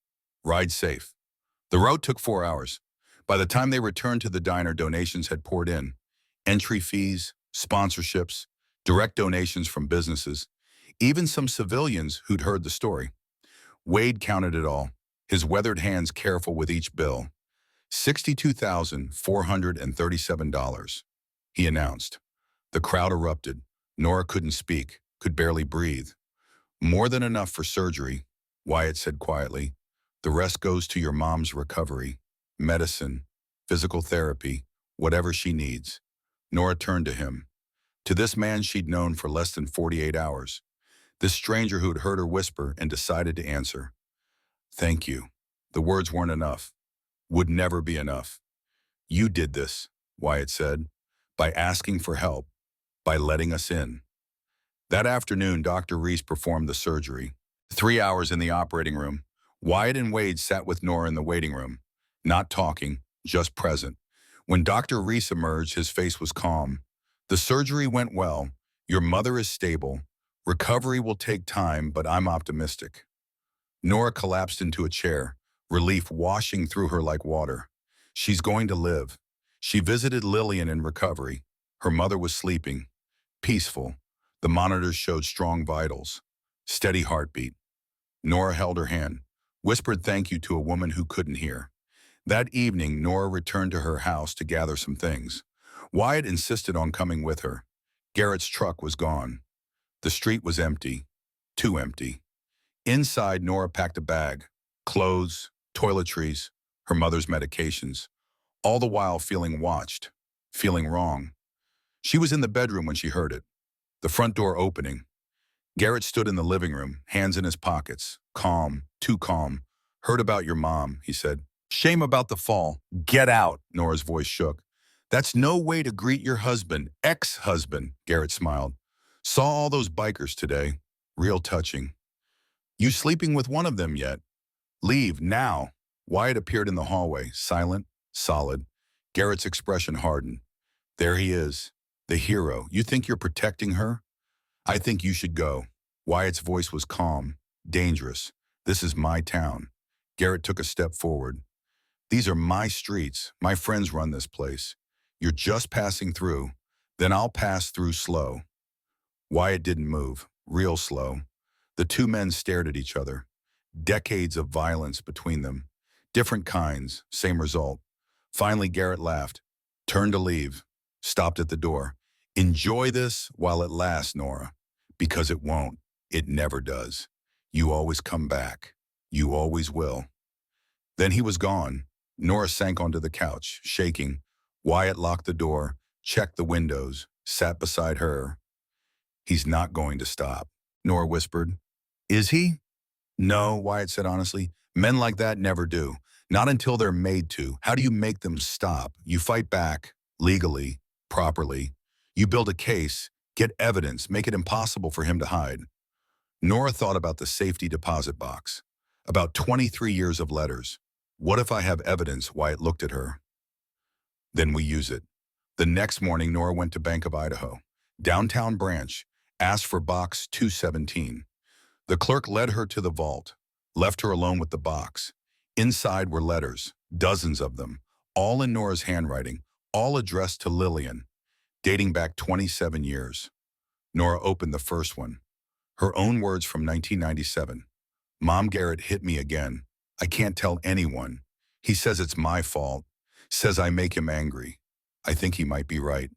Ride safe. The route took 4 hours. By the time they returned to the diner, donations had poured in. Entry fees, sponsorships, direct donations from businesses, even some civilians who'd heard the story. Wade counted it all, his weathered hands careful with each bill. $62,437, he announced. The crowd erupted. Nora couldn't speak, could barely breathe. More than enough for surgery, Wyatt said quietly. The rest goes to your mom's recovery, medicine, physical therapy, whatever she needs. Nora turned to him. To this man she'd known for less than 48 hours. This stranger who'd heard her whisper and decided to answer. Thank you. The words weren't enough. Would never be enough. You did this, Wyatt said, by asking for help, by letting us in. That afternoon, Dr. Reese performed the surgery. 3 hours in the operating room. Wyatt and Wade sat with Nora in the waiting room, not talking, just present. When Dr. Reese emerged, his face was calm. The surgery went well. Your mother is stable. Recovery will take time, but I'm optimistic. Nora collapsed into a chair, relief washing through her like water. She's going to live. She visited Lillian in recovery. Her mother was sleeping, peaceful. The monitors showed strong vitals, steady heartbeat. Nora held her hand, whispered thank you to a woman who couldn't hear. That evening, Nora returned to her house to gather some things. Wyatt insisted on coming with her. Garrett's truck was gone. The street was empty, too empty. Inside, Nora packed a bag, clothes, toiletries, her mother's medications, all the while feeling watched, feeling wrong. She was in the bedroom when she heard it, the front door opening. Garrett stood in the living room, hands in his pockets, calm, too calm. Heard about your mom, he said. Shame about the fall. Get out, Nora's voice shook. That's no way to greet your husband, ex-husband, Garrett smiled. Saw all those bikers today. Real touching. You sleeping with one of them yet? Leave, now. Wyatt appeared in the hallway, silent, solid. Garrett's expression hardened. There he is, the hero. You think you're protecting her? I think you should go. Wyatt's voice was calm, dangerous. This is my town. Garrett took a step forward. These are my streets. My friends run this place. You're just passing through. Then I'll pass through slow. Wyatt didn't move, real slow. The two men stared at each other. Decades of violence between them. Different kinds, same result. Finally, Garrett laughed, turned to leave, stopped at the door. Enjoy this while it lasts, Nora. Because it won't. It never does. You always come back. You always will. Then he was gone. Nora sank onto the couch, shaking. Wyatt locked the door, checked the windows, sat beside her. He's not going to stop, Nora whispered. Is he? No, Wyatt said honestly. Men like that never do. Not until they're made to. How do you make them stop? You fight back, legally, properly. You build a case, get evidence, make it impossible for him to hide. Nora thought about the safety deposit box. About 23 years of letters. What if I have evidence? Wyatt looked at her. Then we use it. The next morning, Nora went to Bank of Idaho, downtown branch, asked for box 217. The clerk led her to the vault, left her alone with the box. Inside were letters, dozens of them, all in Nora's handwriting, all addressed to Lillian, dating back 27 years. Nora opened the first one. Her own words from 1997. Mom, Garrett hit me again. I can't tell anyone. He says it's my fault. Says I make him angry. I think he might be right.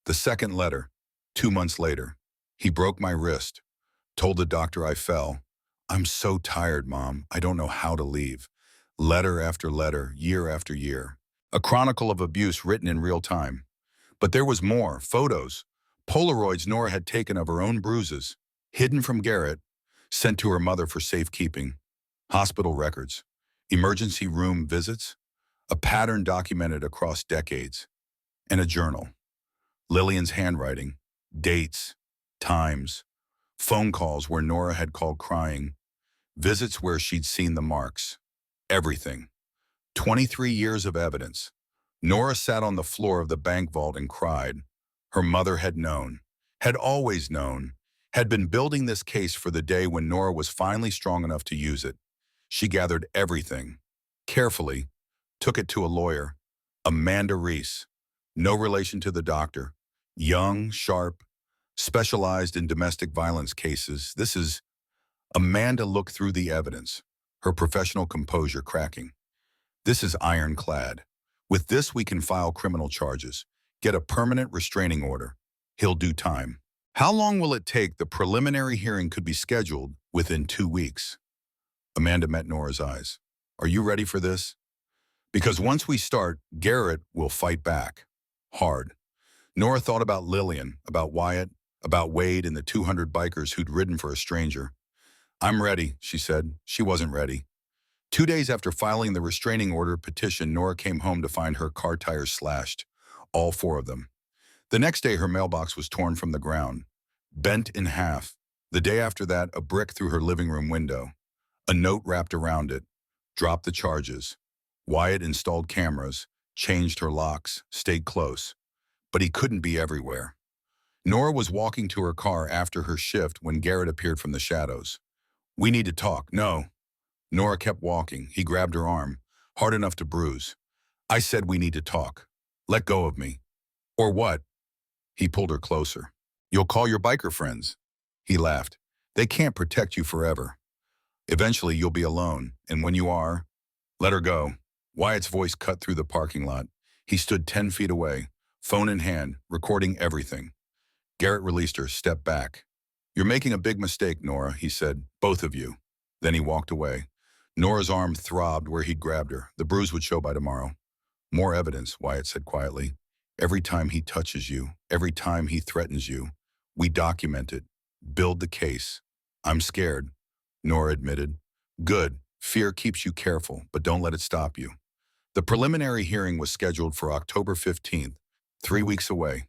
The second letter, 2 months later. He broke my wrist. Told the doctor I fell. I'm so tired, Mom. I don't know how to leave. Letter after letter, year after year. A chronicle of abuse written in real time. But there was more, photos. Polaroids Nora had taken of her own bruises, hidden from Garrett, sent to her mother for safekeeping. Hospital records, emergency room visits, a pattern documented across decades, and a journal. Lillian's handwriting, dates, times, phone calls where Nora had called crying, visits where she'd seen the marks, everything. 23 years of evidence. Nora sat on the floor of the bank vault and cried. Her mother had known, had always known, had been building this case for the day when Nora was finally strong enough to use it. She gathered everything, carefully, took it to a lawyer, Amanda Reese, no relation to the doctor, young, sharp, specialized in domestic violence cases. This is Amanda looked through the evidence, her professional composure cracking. This is ironclad. With this, we can file criminal charges, get a permanent restraining order. He'll do time. How long will it take? The preliminary hearing could be scheduled within 2 weeks. Amanda met Nora's eyes. Are you ready for this? Because once we start, Garrett will fight back. Hard. Nora thought about Lillian, about Wyatt, about Wade and the 200 bikers who'd ridden for a stranger. I'm ready, she said. She wasn't ready. 2 days after filing the restraining order petition, Nora came home to find her car tires slashed. All four of them. The next day, her mailbox was torn from the ground, bent in half. The day after that, a brick through her living room window. A note wrapped around it. Drop the charges. Wyatt installed cameras, changed her locks, stayed close. But he couldn't be everywhere. Nora was walking to her car after her shift when Garrett appeared from the shadows. We need to talk. No. Nora kept walking. He grabbed her arm, hard enough to bruise. I said we need to talk. Let go of me. Or what? He pulled her closer. You'll call your biker friends. He laughed. They can't protect you forever. Eventually you'll be alone, and when you are, let her go. Wyatt's voice cut through the parking lot. He stood 10 feet away, phone in hand, recording everything. Garrett released her, stepped back. You're making a big mistake, Nora, he said, both of you. Then he walked away. Nora's arm throbbed where he'd grabbed her. The bruise would show by tomorrow. More evidence, Wyatt said quietly. Every time he touches you, every time he threatens you, we document it, build the case. I'm scared, Nora admitted. Good. Fear keeps you careful, but don't let it stop you. The preliminary hearing was scheduled for October 15th, 3 weeks away.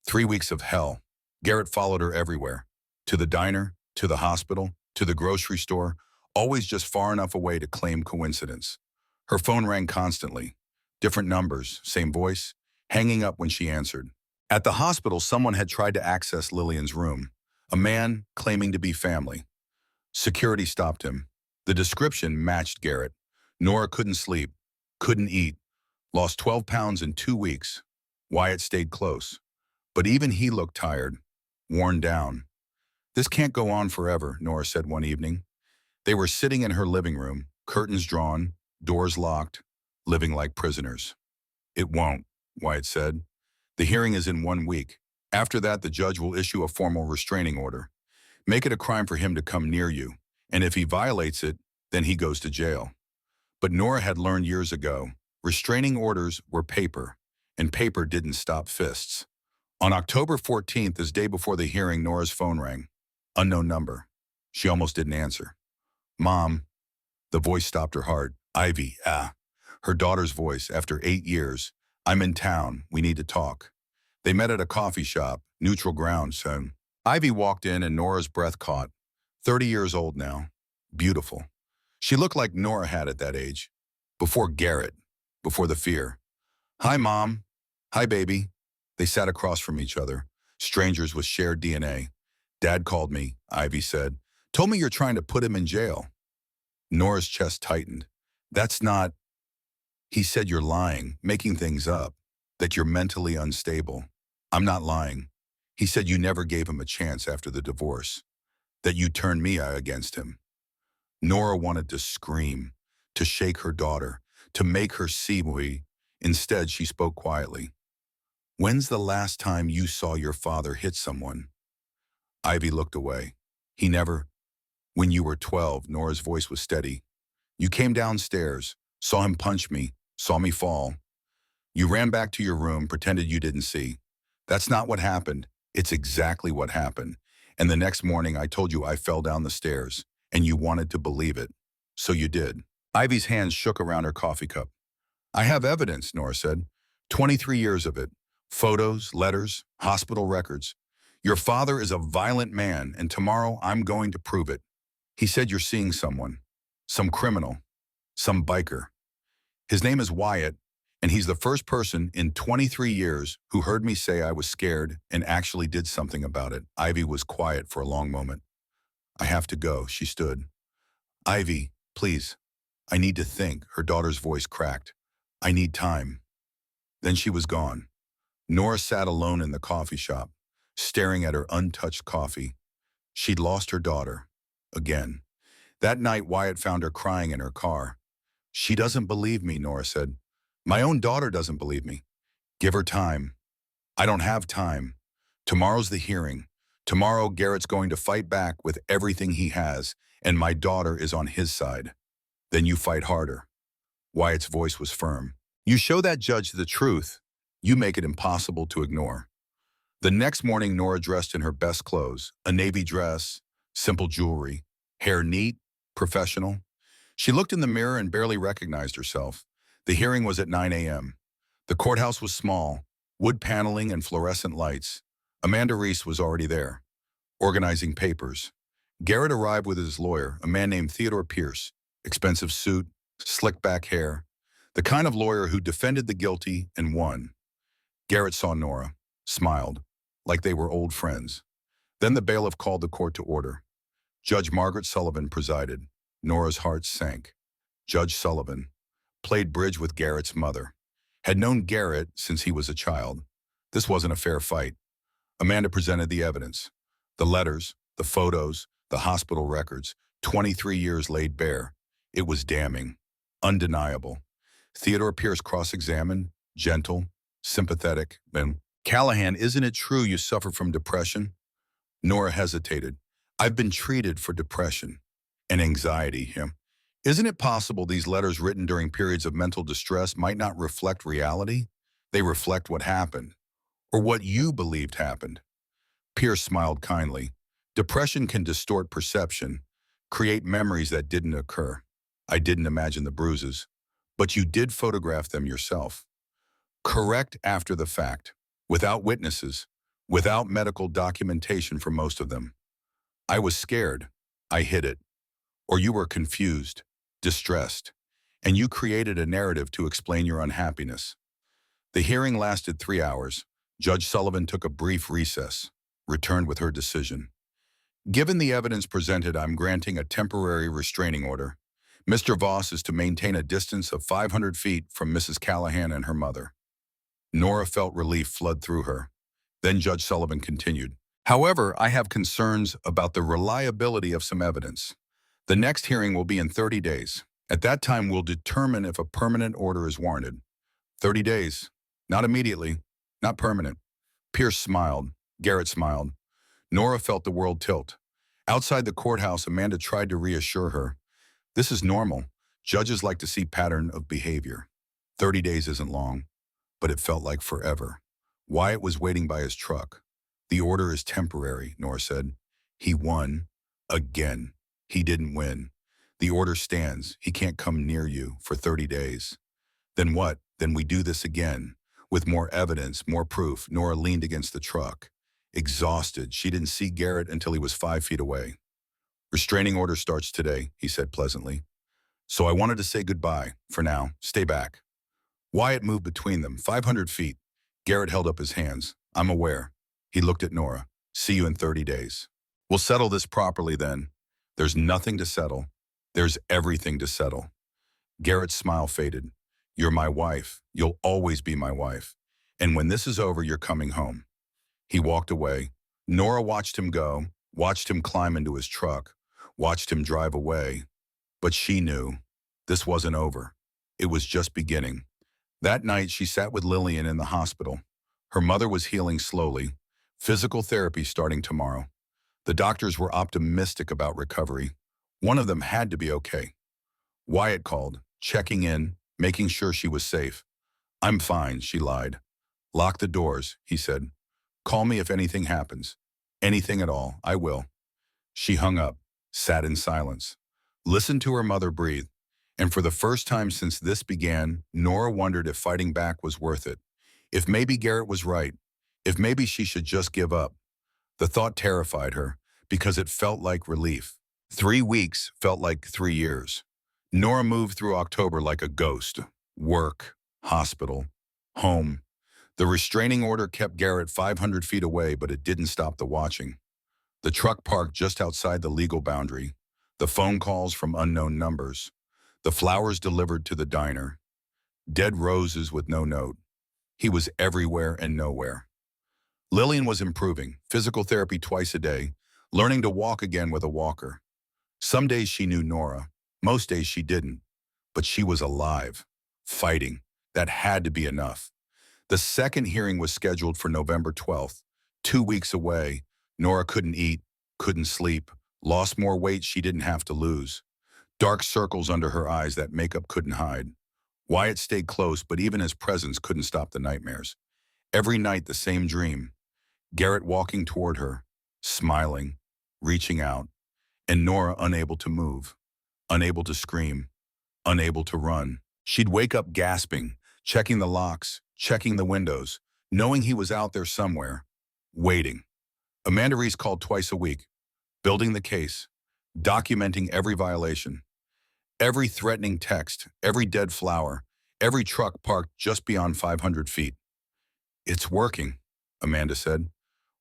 3 weeks of hell. Garrett followed her everywhere. To the diner, to the hospital, to the grocery store, always just far enough away to claim coincidence. Her phone rang constantly. Different numbers, same voice, hanging up when she answered. At the hospital, someone had tried to access Lillian's room. A man claiming to be family. Security stopped him. The description matched Garrett. Nora couldn't sleep, couldn't eat, lost 12 pounds in 2 weeks. Wyatt stayed close. But even he looked tired, worn down. This can't go on forever, Nora said one evening. They were sitting in her living room, curtains drawn, doors locked, living like prisoners. It won't, Wyatt said. The hearing is in 1 week. After that, the judge will issue a formal restraining order. Make it a crime for him to come near you, and if he violates it, then he goes to jail. But Nora had learned years ago, restraining orders were paper, and paper didn't stop fists. On October 14th, the day before the hearing, Nora's phone rang. Unknown number. She almost didn't answer. Mom. The voice stopped her heart. Ivy, Her daughter's voice, after 8 years. I'm in town. We need to talk. They met at a coffee shop, neutral ground soon. Ivy walked in and Nora's breath caught. 30 years old now. Beautiful. She looked like Nora had at that age. Before Garrett. Before the fear. Hi, Mom. Hi, baby. They sat across from each other. Strangers with shared DNA. Dad called me, Ivy said. Told me you're trying to put him in jail. Nora's chest tightened. That's not... He said you're lying, making things up, that you're mentally unstable. I'm not lying. He said you never gave him a chance after the divorce, that you turned me against him. Nora wanted to scream, to shake her daughter, to make her see me. Instead, she spoke quietly. When's the last time you saw your father hit someone? Ivy looked away. He never... When you were 12, Nora's voice was steady. You came downstairs, saw him punch me, saw me fall. You ran back to your room, pretended you didn't see. That's not what happened. It's exactly what happened. And the next morning I told you I fell down the stairs, and you wanted to believe it. So you did. Ivy's hands shook around her coffee cup. I have evidence, Nora said. 23 years of it. Photos, letters, hospital records. Your father is a violent man, and tomorrow I'm going to prove it. He said you're seeing someone. Some criminal. Some biker. His name is Wyatt, and he's the first person in 23 years who heard me say I was scared and actually did something about it. Ivy was quiet for a long moment. I have to go, she stood. Ivy, please. I need to think, her daughter's voice cracked. I need time. Then she was gone. Nora sat alone in the coffee shop, staring at her untouched coffee. She'd lost her daughter. Again. That night, Wyatt found her crying in her car. She doesn't believe me, Nora said. My own daughter doesn't believe me. Give her time. I don't have time. Tomorrow's the hearing. Tomorrow, Garrett's going to fight back with everything he has, and my daughter is on his side. Then you fight harder. Wyatt's voice was firm. You show that judge the truth, you make it impossible to ignore. The next morning, Nora dressed in her best clothes, a navy dress, simple jewelry, hair neat, professional. She looked in the mirror and barely recognized herself. The hearing was at 9 a.m. The courthouse was small, wood paneling and fluorescent lights. Amanda Reese was already there, organizing papers. Garrett arrived with his lawyer, a man named Theodore Pierce, expensive suit, slick back hair, the kind of lawyer who defended the guilty and won. Garrett saw Nora, smiled, like they were old friends. Then the bailiff called the court to order. Judge Margaret Sullivan presided. Nora's heart sank. Judge Sullivan played bridge with Garrett's mother, had known Garrett since he was a child. This wasn't a fair fight. Amanda presented the evidence. The letters, the photos, the hospital records, 23 years laid bare. It was damning, undeniable. Theodore Pierce cross-examined, gentle, sympathetic. Then, Callahan, isn't it true you suffer from depression? Nora hesitated. I've been treated for depression and anxiety, him. Isn't it possible these letters written during periods of mental distress might not reflect reality? They reflect what happened, or what you believed happened. Pierce smiled kindly. Depression can distort perception, create memories that didn't occur. I didn't imagine the bruises, but you did photograph them yourself. Correct after the fact, without witnesses, without medical documentation for most of them. I was scared. I hid it. Or you were confused, distressed, and you created a narrative to explain your unhappiness. The hearing lasted 3 hours. Judge Sullivan took a brief recess, returned with her decision. Given the evidence presented, I'm granting a temporary restraining order. Mr. Voss is to maintain a distance of 500 feet from Mrs. Callahan and her mother. Nora felt relief flood through her. Then Judge Sullivan continued. However, I have concerns about the reliability of some evidence. The next hearing will be in 30 days. At that time, we'll determine if a permanent order is warranted. 30 days. Not immediately. Not permanent. Pierce smiled. Garrett smiled. Nora felt the world tilt. Outside the courthouse, Amanda tried to reassure her. This is normal. Judges like to see pattern of behavior. 30 days isn't long, but it felt like forever. Wyatt was waiting by his truck. The order is temporary, Nora said. He won. Again. He didn't win. The order stands. He can't come near you for 30 days. Then what? Then we do this again. With more evidence, more proof. Nora leaned against the truck. Exhausted, she didn't see Garrett until he was 5 feet away. Restraining order starts today, he said pleasantly. So I wanted to say goodbye. For now, stay back. Wyatt moved between them, 500 feet. Garrett held up his hands. I'm aware. He looked at Nora. See you in 30 days. We'll settle this properly then. There's nothing to settle. There's everything to settle. Garrett's smile faded. You're my wife. You'll always be my wife. And when this is over, you're coming home. He walked away. Nora watched him go, watched him climb into his truck, watched him drive away. But she knew this wasn't over. It was just beginning. That night, she sat with Lillian in the hospital. Her mother was healing slowly. Physical therapy starting tomorrow. The doctors were optimistic about recovery. One of them had to be okay. Wyatt called, checking in, making sure she was safe. I'm fine, she lied. Lock the doors, he said. Call me if anything happens. Anything at all, I will. She hung up, sat in silence, listened to her mother breathe. And for the first time since this began, Nora wondered if fighting back was worth it. If maybe Garrett was right. If maybe she should just give up. The thought terrified her because it felt like relief. 3 weeks felt like 3 years. Nora moved through October like a ghost. Work, hospital, home. The restraining order kept Garrett 500 feet away, but it didn't stop the watching. The truck parked just outside the legal boundary. The phone calls from unknown numbers. The flowers delivered to the diner. Dead roses with no note. He was everywhere and nowhere. Lillian was improving, physical therapy twice a day, learning to walk again with a walker. Some days she knew Nora. Most days she didn't. But she was alive, fighting. That had to be enough. The second hearing was scheduled for November 12th. 2 weeks away. Nora couldn't eat, couldn't sleep, lost more weight she didn't have to lose. Dark circles under her eyes that makeup couldn't hide. Wyatt stayed close, but even his presence couldn't stop the nightmares. Every night, the same dream. Garrett walking toward her, smiling, reaching out, and Nora unable to move, unable to scream, unable to run. She'd wake up gasping, checking the locks, checking the windows, knowing he was out there somewhere, waiting. Amanda Reese called twice a week, building the case, documenting every violation, every threatening text, every dead flower, every truck parked just beyond 500 feet. "It's working," Amanda said.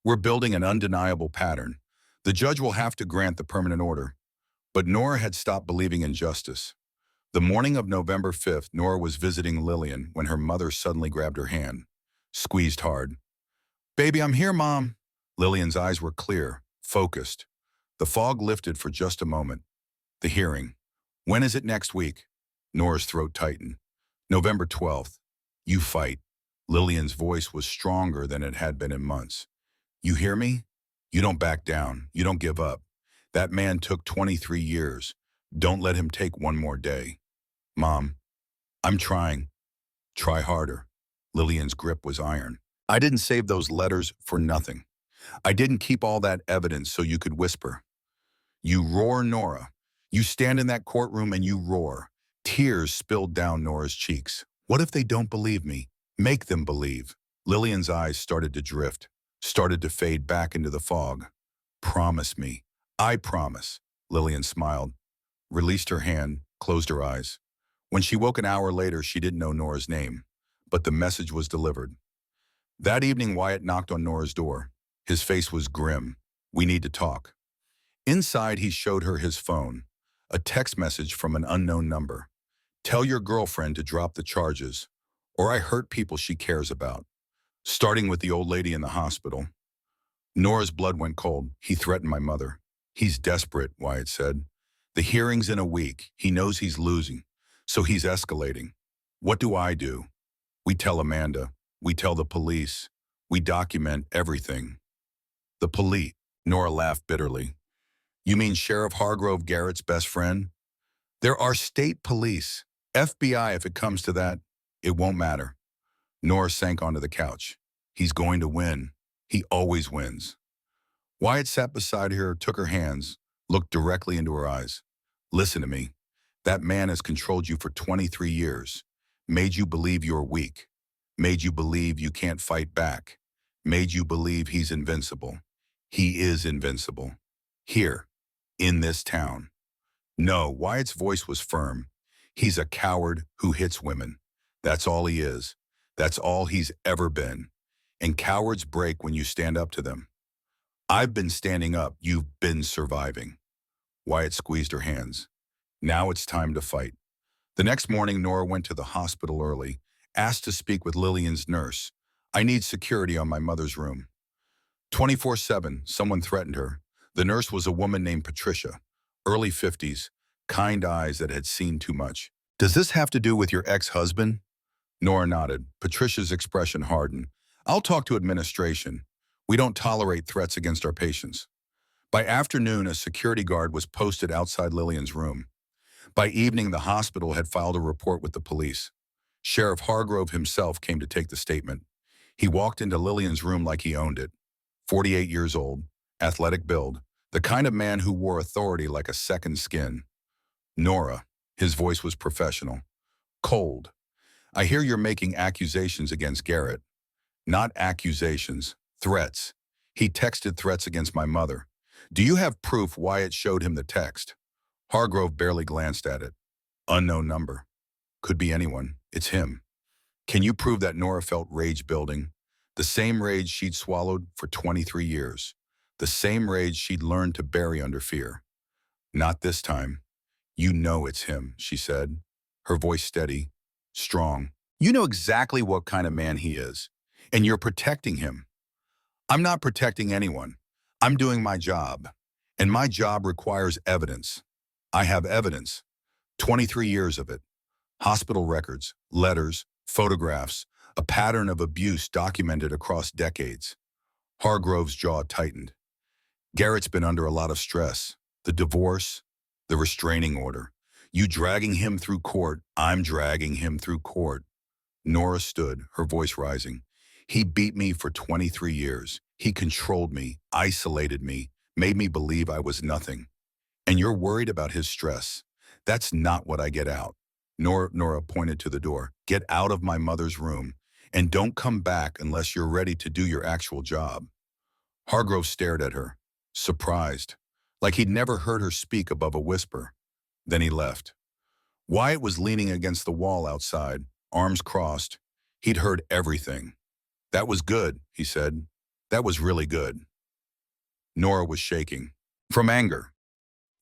"We're building an undeniable pattern. The judge will have to grant the permanent order." But Nora had stopped believing in justice. The morning of November 5th, Nora was visiting Lillian when her mother suddenly grabbed her hand, squeezed hard. "Baby, I'm here, Mom." Lillian's eyes were clear, focused. The fog lifted for just a moment. The hearing. "When is it next week?" Nora's throat tightened. "November 12th. You fight." Lillian's voice was stronger than it had been in months. "You hear me? You don't back down. You don't give up. That man took 23 years. Don't let him take one more day." "Mom, I'm trying." "Try harder." Lillian's grip was iron. "I didn't save those letters for nothing. I didn't keep all that evidence so you could whisper." You roar, Nora. You stand in that courtroom and you roar. Tears spilled down Nora's cheeks. "What if they don't believe me? Make them believe." Lillian's eyes started to drift, started to fade back into the fog. "Promise me." "I promise." Lillian smiled, released her hand, closed her eyes. When she woke an hour later, she didn't know Nora's name, but the message was delivered. That evening, Wyatt knocked on Nora's door. His face was grim. "We need to talk." Inside, he showed her his phone, a text message from an unknown number. "Tell your girlfriend to drop the charges, or I hurt people she cares about." Starting with the old lady in the hospital. Nora's blood went cold. "He threatened my mother." "He's desperate," Wyatt said. "The hearing's in a week. He knows he's losing, so he's escalating." "What do I do?" "We tell Amanda. We tell the police. We document everything." "The police?" Nora laughed bitterly. "You mean Sheriff Hargrove, Garrett's best friend?" "There are state police, FBI if it comes to that. It won't matter." Nora sank onto the couch. "He's going to win. He always wins." Wyatt sat beside her, took her hands, looked directly into her eyes. "Listen to me. That man has controlled you for 23 years, made you believe you're weak, made you believe you can't fight back, made you believe he's invincible. He is invincible. Here, in this town." "No," Wyatt's voice was firm. "He's a coward who hits women. That's all he is. That's all he's ever been. And cowards break when you stand up to them. I've been standing up. You've been surviving." Wyatt squeezed her hands. "Now it's time to fight." The next morning, Nora went to the hospital early, asked to speak with Lillian's nurse. "I need security on my mother's room." 24/7, someone threatened her. The nurse was a woman named Patricia, early 50s, kind eyes that had seen too much. "Does this have to do with your ex-husband?" Nora nodded. Patricia's expression hardened. "I'll talk to administration. We don't tolerate threats against our patients." By afternoon, a security guard was posted outside Lillian's room. By evening, the hospital had filed a report with the police. Sheriff Hargrove himself came to take the statement. He walked into Lillian's room like he owned it. 48 years old, athletic build, the kind of man who wore authority like a second skin. "Nora," his voice was professional, cold. "I hear you're making accusations against Garrett." "Not accusations, threats. He texted threats against my mother." "Do you have proof?" Wyatt showed him the text. Hargrove barely glanced at it. "Unknown number. Could be anyone. It's him." "Can you prove that?" Nora felt rage building. The same rage she'd swallowed for 23 years. The same rage she'd learned to bury under fear. "Not this time." "You know it's him," she said, her voice steady, strong. "You know exactly what kind of man he is, and you're protecting him." "I'm not protecting anyone. I'm doing my job, and my job requires evidence. I have evidence. 23 years of it. Hospital records, letters, photographs, a pattern of abuse documented across decades." Hargrove's jaw tightened. "Garrett's been under a lot of stress. The divorce, the restraining order. You dragging him through court. I'm dragging him through court. Nora stood, her voice rising. He beat me for 23 years. He controlled me, isolated me, made me believe I was nothing. And you're worried about his stress. That's not what I get out. Nora pointed to the door. Get out of my mother's room. And don't come back unless you're ready to do your actual job. Hargrove stared at her, surprised, like he'd never heard her speak above a whisper. Then he left. Wyatt was leaning against the wall outside, arms crossed. He'd heard everything. That was good, he said. That was really good. Nora was shaking. From anger,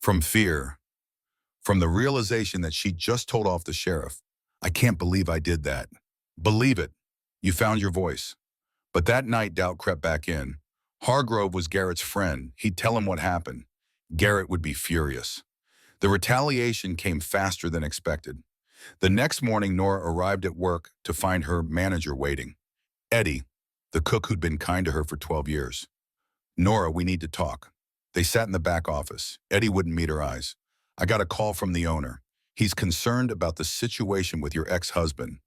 from fear, from the realization that she'd just told off the sheriff. I can't believe I did that. Believe it. You found your voice. But that night, doubt crept back in. Hargrove was Garrett's friend. He'd tell him what happened. Garrett would be furious. The retaliation came faster than expected. The next morning, Nora arrived at work to find her manager waiting. Eddie, the cook who'd been kind to her for 12 years. Nora, we need to talk. They sat in the back office. Eddie wouldn't meet her eyes. I got a call from the owner. He's concerned about the situation with your ex-husband.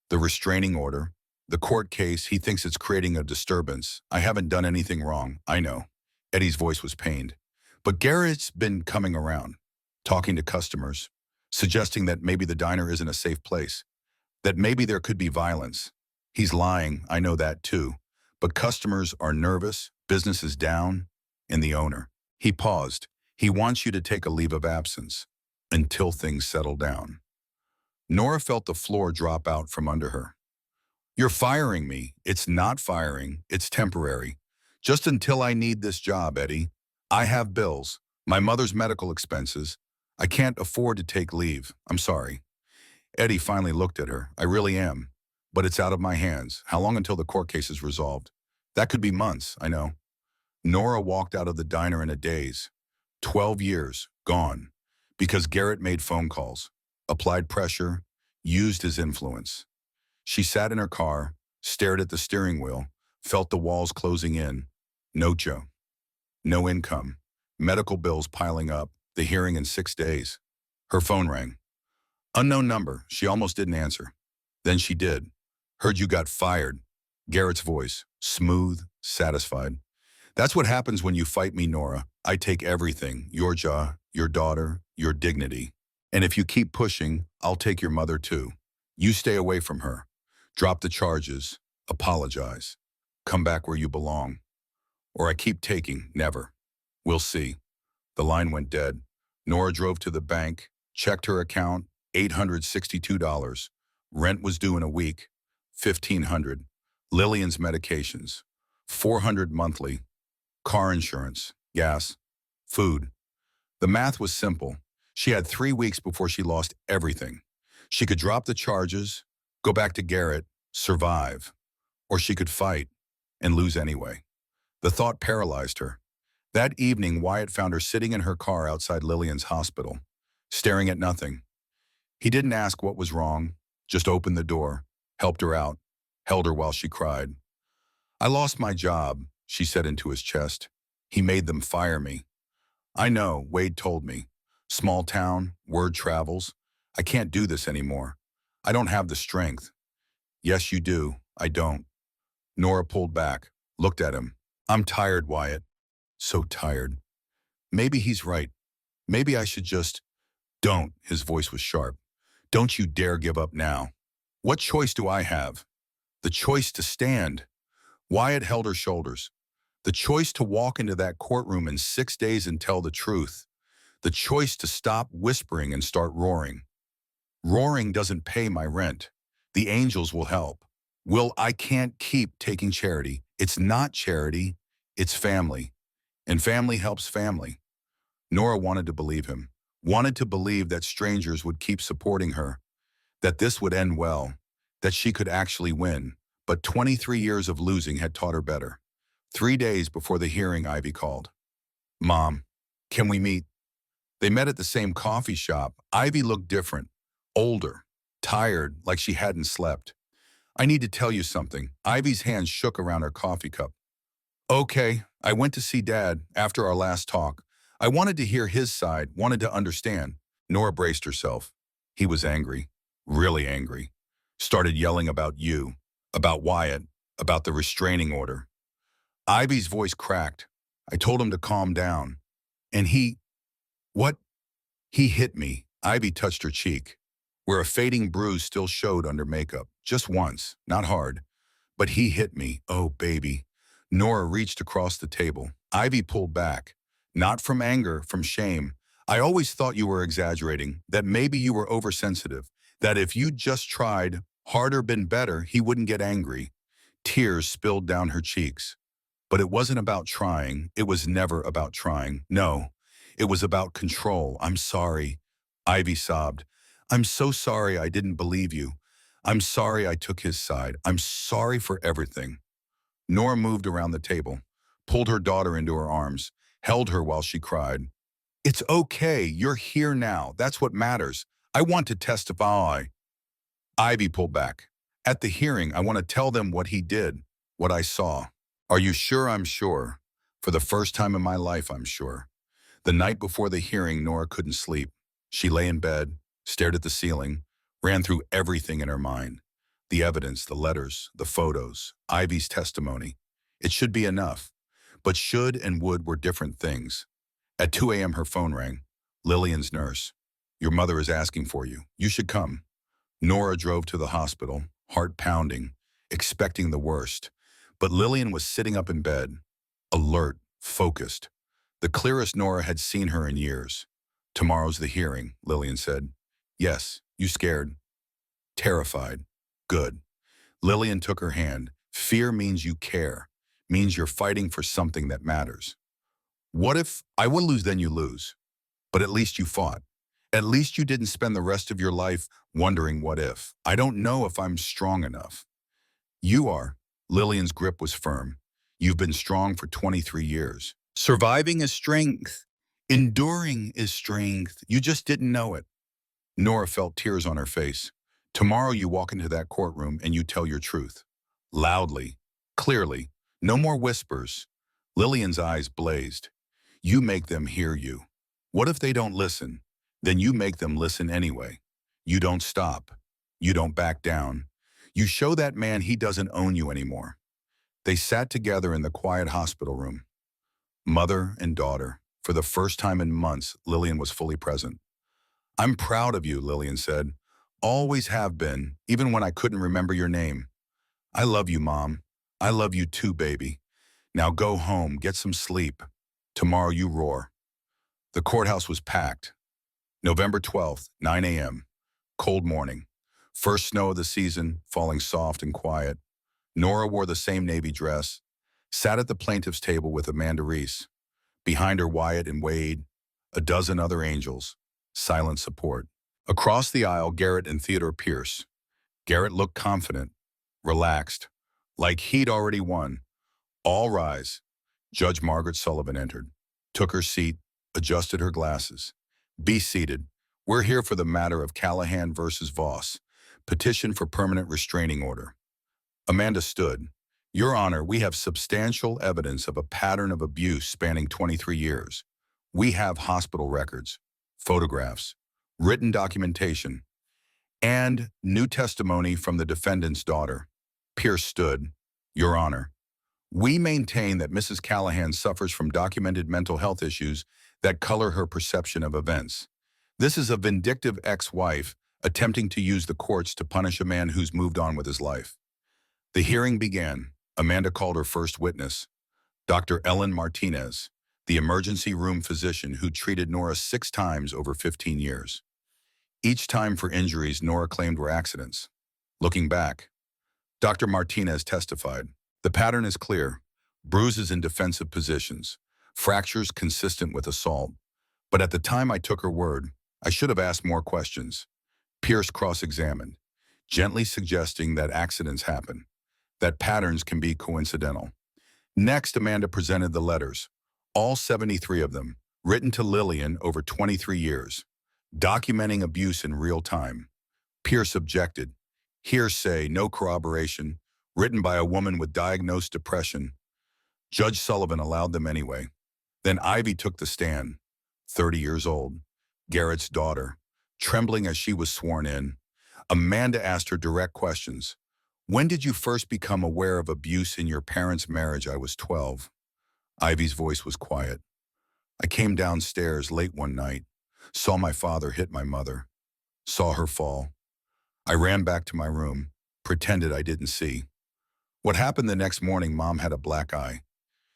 The restraining order, the court case, he thinks it's creating a disturbance. I haven't done anything wrong, I know. Eddie's voice was pained. But Garrett's been coming around, talking to customers, suggesting that maybe the diner isn't a safe place, that maybe there could be violence. He's lying, I know that too. But customers are nervous, business is down, and the owner. He paused. He wants you to take a leave of absence until things settle down. Nora felt the floor drop out from under her. You're firing me. It's not firing. It's temporary. Just until I need this job, Eddie. I have bills, my mother's medical expenses. I can't afford to take leave. I'm sorry. Eddie finally looked at her. I really am. But it's out of my hands. How long until the court case is resolved? That could be months, I know. Nora walked out of the diner in a daze. 12 years, gone. Because Garrett made phone calls, applied pressure, used his influence. She sat in her car, stared at the steering wheel, felt the walls closing in. No Joe. No income. Medical bills piling up. The hearing in 6 days. Her phone rang. Unknown number. She almost didn't answer. Then she did. Heard you got fired. Garrett's voice, smooth, satisfied. That's what happens when you fight me, Nora. I take everything. Your jaw, your daughter, your dignity. And if you keep pushing, I'll take your mother too. You stay away from her. Drop the charges. Apologize. Come back where you belong. Or I keep taking, never. We'll see. The line went dead. Nora drove to the bank, checked her account, $862. Rent was due in a week, $1,500. Lillian's medications, $400 monthly. Car insurance, gas, food. The math was simple. She had 3 weeks before she lost everything. She could drop the charges, go back to Garrett, survive. Or she could fight and lose anyway. The thought paralyzed her. That evening, Wyatt found her sitting in her car outside Lillian's hospital, staring at nothing. He didn't ask what was wrong, just opened the door, helped her out, held her while she cried. I lost my job, she said into his chest. He made them fire me. I know, Wade told me. Small town, word travels. I can't do this anymore. I don't have the strength. Yes, you do. I don't. Nora pulled back, looked at him. I'm tired, Wyatt. So tired. Maybe he's right. Maybe I should just... Don't, his voice was sharp. Don't you dare give up now. What choice do I have? The choice to stand. Wyatt held her shoulders. The choice to walk into that courtroom in 6 days and tell the truth. The choice to stop whispering and start roaring. Roaring doesn't pay my rent. The angels will help. I can't keep taking charity. It's not charity, it's family. And family helps family. Nora wanted to believe him, wanted to believe that strangers would keep supporting her, that this would end well, that she could actually win. But 23 years of losing had taught her better. 3 days before the hearing, Ivy called. Mom, can we meet? They met at the same coffee shop. Ivy looked different, older, tired, like she hadn't slept. I need to tell you something. Ivy's hands shook around her coffee cup. Okay, I went to see Dad after our last talk. I wanted to hear his side, wanted to understand. Nora braced herself. He was angry, really angry. Started yelling about you, about Wyatt, about the restraining order. Ivy's voice cracked. I told him to calm down. And what? He hit me. Ivy touched her cheek, where a fading bruise still showed under makeup. Just once, not hard. But he hit me. Oh, baby. Nora reached across the table. Ivy pulled back. Not from anger, from shame. I always thought you were exaggerating, that maybe you were oversensitive, that if you just tried harder, been better, he wouldn't get angry. Tears spilled down her cheeks. But it wasn't about trying. It was never about trying. No, it was about control. I'm sorry. Ivy sobbed. I'm so sorry I didn't believe you. I'm sorry I took his side. I'm sorry for everything. Nora moved around the table, pulled her daughter into her arms, held her while she cried. It's okay. You're here now. That's what matters. I want to testify. Ivy pulled back. At the hearing, I want to tell them what he did, what I saw. Are you sure? I'm sure. For the first time in my life, I'm sure. The night before the hearing, Nora couldn't sleep. She lay in bed, stared at the ceiling, ran through everything in her mind. The evidence, the letters, the photos, Ivy's testimony. It should be enough. But should and would were different things. At 2 a.m. her phone rang. Lillian's nurse. Your mother is asking for you. You should come. Nora drove to the hospital, heart pounding, expecting the worst. But Lillian was sitting up in bed, alert, focused. The clearest Nora had seen her in years. Tomorrow's the hearing, Lillian said. Yes, you scared? Terrified. Good. Lillian took her hand. Fear means you care, means you're fighting for something that matters. What if I would lose, then you lose? But at least you fought. At least you didn't spend the rest of your life wondering what if. I don't know if I'm strong enough. You are. Lillian's grip was firm. You've been strong for 23 years. Surviving is strength. Enduring is strength. You just didn't know it. Nora felt tears on her face. Tomorrow you walk into that courtroom and you tell your truth. Loudly, clearly, no more whispers. Lillian's eyes blazed. You make them hear you. What if they don't listen? Then you make them listen anyway. You don't stop. You don't back down. You show that man he doesn't own you anymore. They sat together in the quiet hospital room. Mother and daughter. For the first time in months, Lillian was fully present. I'm proud of you, Lillian said. Always have been, even when I couldn't remember your name. I love you, Mom. I love you too, baby. Now go home, get some sleep. Tomorrow you roar. The courthouse was packed. November 12th, 9 a.m. Cold morning. First snow of the season, falling soft and quiet. Nora wore the same navy dress, sat at the plaintiff's table with Amanda Reese. Behind her, Wyatt and Wade, a dozen other angels, silent support. Across the aisle, Garrett and Theodore Pierce. Garrett looked confident, relaxed, like he'd already won. All rise. Judge Margaret Sullivan entered, took her seat, adjusted her glasses. Be seated. We're here for the matter of Callahan versus Voss. Petition for permanent restraining order. Amanda stood. Your Honor, we have substantial evidence of a pattern of abuse spanning 23 years. We have hospital records, photographs, written documentation, and new testimony from the defendant's daughter. Pierce stood. Your Honor, we maintain that Mrs. Callahan suffers from documented mental health issues that color her perception of events. This is a vindictive ex-wife attempting to use the courts to punish a man who's moved on with his life. The hearing began. Amanda called her first witness, Dr. Ellen Martinez, the emergency room physician who treated Nora 6 times over 15 years. Each time for injuries Nora claimed were accidents. Looking back, Dr. Martinez testified, the pattern is clear, bruises in defensive positions, fractures consistent with assault. But at the time I took her word, I should have asked more questions. Pierce cross-examined, gently suggesting that accidents happen, that patterns can be coincidental. Next, Amanda presented the letters, all 73 of them, written to Lillian over 23 years, documenting abuse in real time. Pierce objected. Hearsay, no corroboration, written by a woman with diagnosed depression. Judge Sullivan allowed them anyway. Then Ivy took the stand, 30 years old, Garrett's daughter, Trembling as she was sworn in, Amanda asked her direct questions. When did you first become aware of abuse in your parents' marriage? I was 12. Ivy's voice was quiet. I came downstairs late one night, saw my father hit my mother, saw her fall. I ran back to my room, pretended I didn't see. What happened the next morning, Mom had a black eye.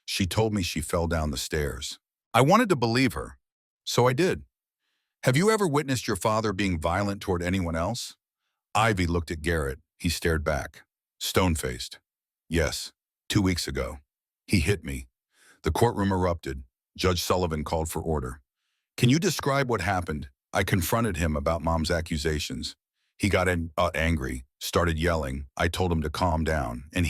She told me she fell down the stairs. I wanted to believe her, so I did. Have you ever witnessed your father being violent toward anyone else? Ivy looked at Garrett. He stared back, stone-faced. Yes, 2 weeks ago. He hit me. The courtroom erupted. Judge Sullivan called for order. Can you describe what happened? I confronted him about Mom's accusations. He got angry, started yelling. I told him to calm down. And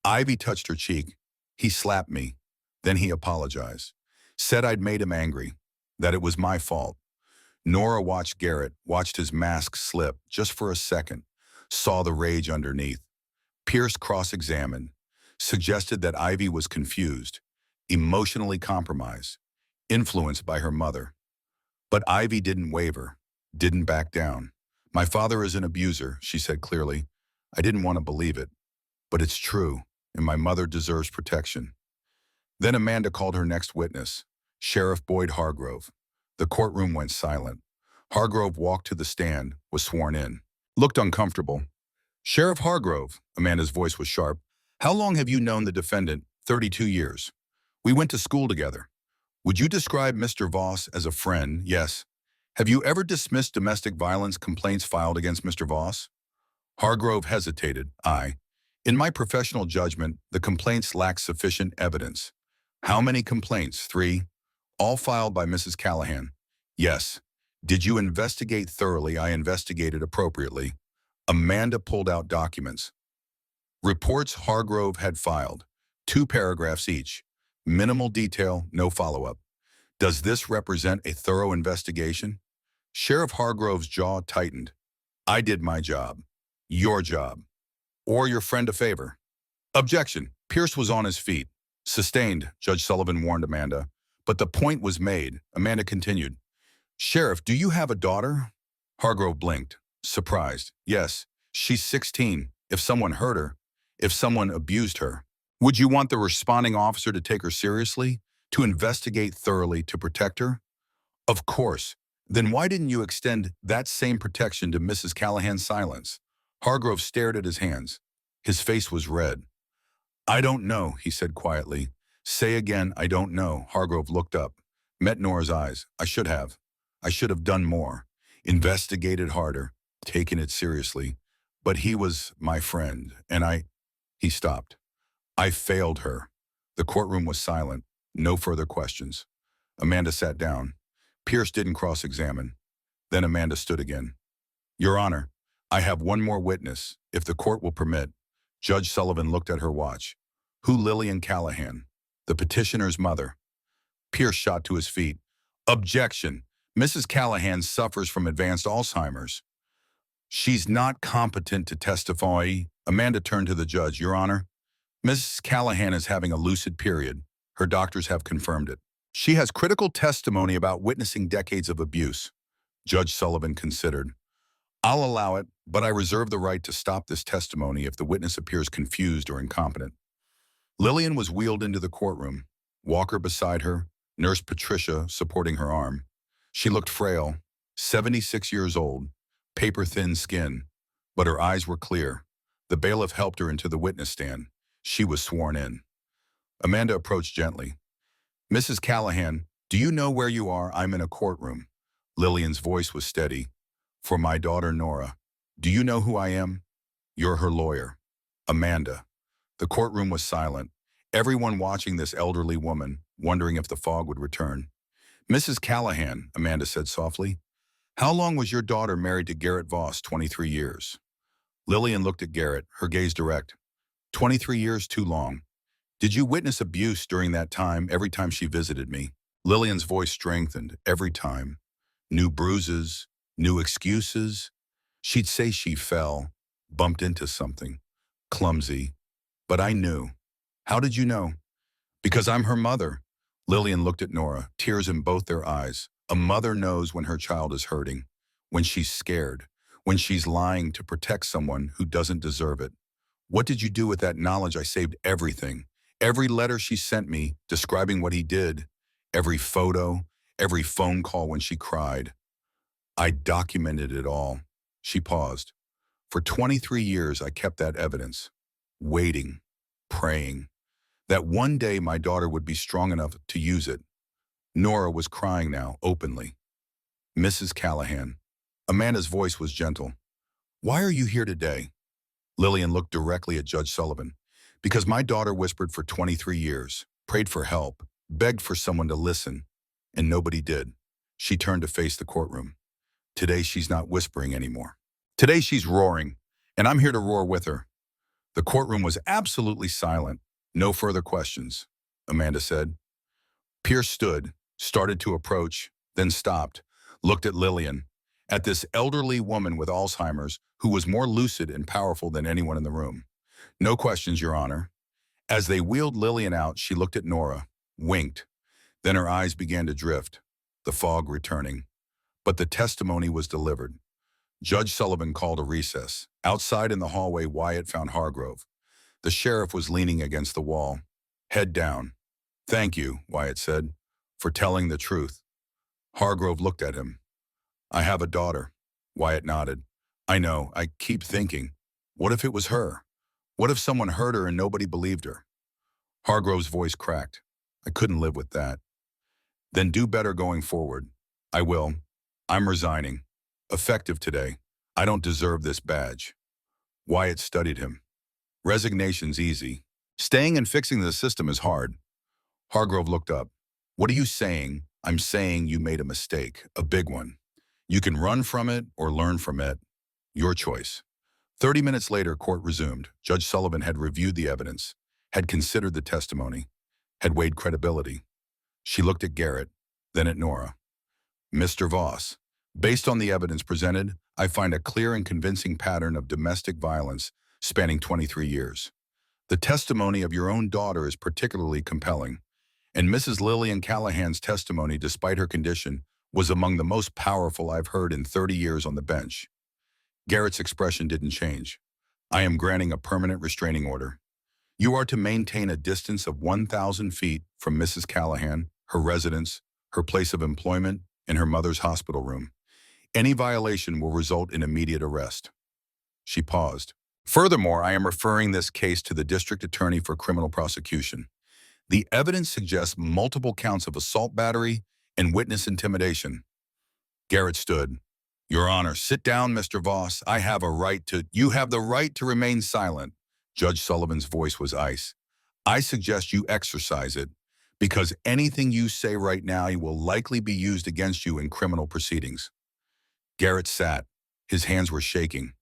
Ivy touched her cheek. He slapped me. Then he apologized. Said I'd made him angry, that it was my fault. Nora watched Garrett, watched his mask slip just for a second, saw the rage underneath. Pierce cross-examined, suggested that Ivy was confused, emotionally compromised, influenced by her mother. But Ivy didn't waver, didn't back down. My father is an abuser, she said clearly. I didn't want to believe it, but it's true, and my mother deserves protection. Then Amanda called her next witness, Sheriff Boyd Hargrove. The courtroom went silent. Hargrove walked to the stand, was sworn in. Looked uncomfortable. Sheriff Hargrove, Amanda's voice was sharp. How long have you known the defendant? 32 years. We went to school together. Would you describe Mr. Voss as a friend? Yes. Have you ever dismissed domestic violence complaints filed against Mr. Voss? Hargrove hesitated. In my professional judgment, the complaints lack sufficient evidence. How many complaints? 3. All filed by Mrs. Callahan. Yes. Did you investigate thoroughly? I investigated appropriately. Amanda pulled out documents. Reports Hargrove had filed. 2 paragraphs each. Minimal detail, no follow-up. Does this represent a thorough investigation? Sheriff Hargrove's jaw tightened. I did my job. Your job. Or your friend a favor. Objection. Pierce was on his feet. Sustained, Judge Sullivan warned Amanda. But the point was made. Amanda continued. Sheriff, do you have a daughter? Hargrove blinked, surprised. Yes, she's 16. If someone hurt her, if someone abused her, would you want the responding officer to take her seriously, to investigate thoroughly, to protect her? Of course. Then why didn't you extend that same protection to Mrs. Callahan's silence? Hargrove stared at his hands. His face was red. I don't know, he said quietly. Say again, I don't know. Hargrove looked up, met Nora's eyes. I should have done more, investigated harder, taken it seriously. But he was my friend, and he stopped. I failed her. The courtroom was silent, no further questions. Amanda sat down. Pierce didn't cross-examine. Then Amanda stood again. Your Honor, I have one more witness, if the court will permit. Judge Sullivan looked at her watch. Who? Lillian Callahan, the petitioner's mother. Pierce shot to his feet. Objection. Mrs. Callahan suffers from advanced Alzheimer's. She's not competent to testify. Amanda turned to the judge. Your Honor, Mrs. Callahan is having a lucid period. Her doctors have confirmed it. She has critical testimony about witnessing decades of abuse. Judge Sullivan considered. I'll allow it, but I reserve the right to stop this testimony if the witness appears confused or incompetent. Lillian was wheeled into the courtroom. Walker beside her, Nurse Patricia supporting her arm. She looked frail, 76 years old, paper-thin skin, but her eyes were clear. The bailiff helped her into the witness stand. She was sworn in. Amanda approached gently. Mrs. Callahan, do you know where you are? I'm in a courtroom. Lillian's voice was steady. For my daughter Nora. Do you know who I am? You're her lawyer. Amanda. The courtroom was silent. Everyone watching this elderly woman, wondering if the fog would return. Mrs. Callahan, Amanda said softly. How long was your daughter married to Garrett Voss? 23 years. Lillian looked at Garrett, her gaze direct. 23 years too long. Did you witness abuse during that time, every time she visited me? Lillian's voice strengthened, every time. New bruises, new excuses. She'd say she fell, bumped into something. Clumsy. But I knew. How did you know? Because I'm her mother. Lillian looked at Nora, tears in both their eyes. A mother knows when her child is hurting. when she's scared, when she's lying to protect someone who doesn't deserve it. What did you do with that knowledge? I saved everything. Every letter she sent me describing what he did, every photo, every phone call when she cried. I documented it all. She paused. For 23 years, I kept that evidence, waiting, praying, that one day my daughter would be strong enough to use it. Nora was crying now, openly. Mrs. Callahan. Amanda's voice was gentle. Why are you here today? Lillian looked directly at Judge Sullivan. Because my daughter whispered for 23 years, prayed for help, begged for someone to listen, and nobody did. She turned to face the courtroom. Today she's not whispering anymore. Today she's roaring, and I'm here to roar with her. The courtroom was absolutely silent. No further questions, Amanda said. Pierce stood, started to approach, then stopped, looked at Lillian, at this elderly woman with Alzheimer's who was more lucid and powerful than anyone in the room. No questions, Your Honor. As they wheeled Lillian out, she looked at Nora, winked. Then her eyes began to drift, the fog returning. But the testimony was delivered. Judge Sullivan called a recess. Outside in the hallway, Wyatt found Hargrove. The sheriff was leaning against the wall, head down. Thank you, Wyatt said, for telling the truth. Hargrove looked at him. I have a daughter. Wyatt nodded. I know, I keep thinking, what if it was her? What if someone heard her and nobody believed her? Hargrove's voice cracked. I couldn't live with that. Then do better going forward. I will. I'm resigning. Effective today. I don't deserve this badge. Wyatt studied him. Resignation's easy. Staying and fixing the system is hard. Hargrove looked up. What are you saying? I'm saying you made a mistake, a big one. You can run from it or learn from it. Your choice. 30 minutes later, court resumed. Judge Sullivan had reviewed the evidence, had considered the testimony, had weighed credibility. She looked at Garrett, then at Nora. Mr. Voss, based on the evidence presented, I find a clear and convincing pattern of domestic violence spanning 23 years. The testimony of your own daughter is particularly compelling, and Mrs. Lillian Callahan's testimony, despite her condition, was among the most powerful I've heard in 30 years on the bench. Garrett's expression didn't change. I am granting a permanent restraining order. You are to maintain a distance of 1,000 feet from Mrs. Callahan, her residence, her place of employment, and her mother's hospital room. Any violation will result in immediate arrest. She paused. Furthermore, I am referring this case to the district attorney for criminal prosecution. The evidence suggests multiple counts of assault battery and witness intimidation. Garrett stood. Your Honor, sit down, Mr. Voss. You have the right to remain silent. Judge Sullivan's voice was ice. I suggest you exercise it, because anything you say right now will likely be used against you in criminal proceedings. Garrett sat. His hands were shaking.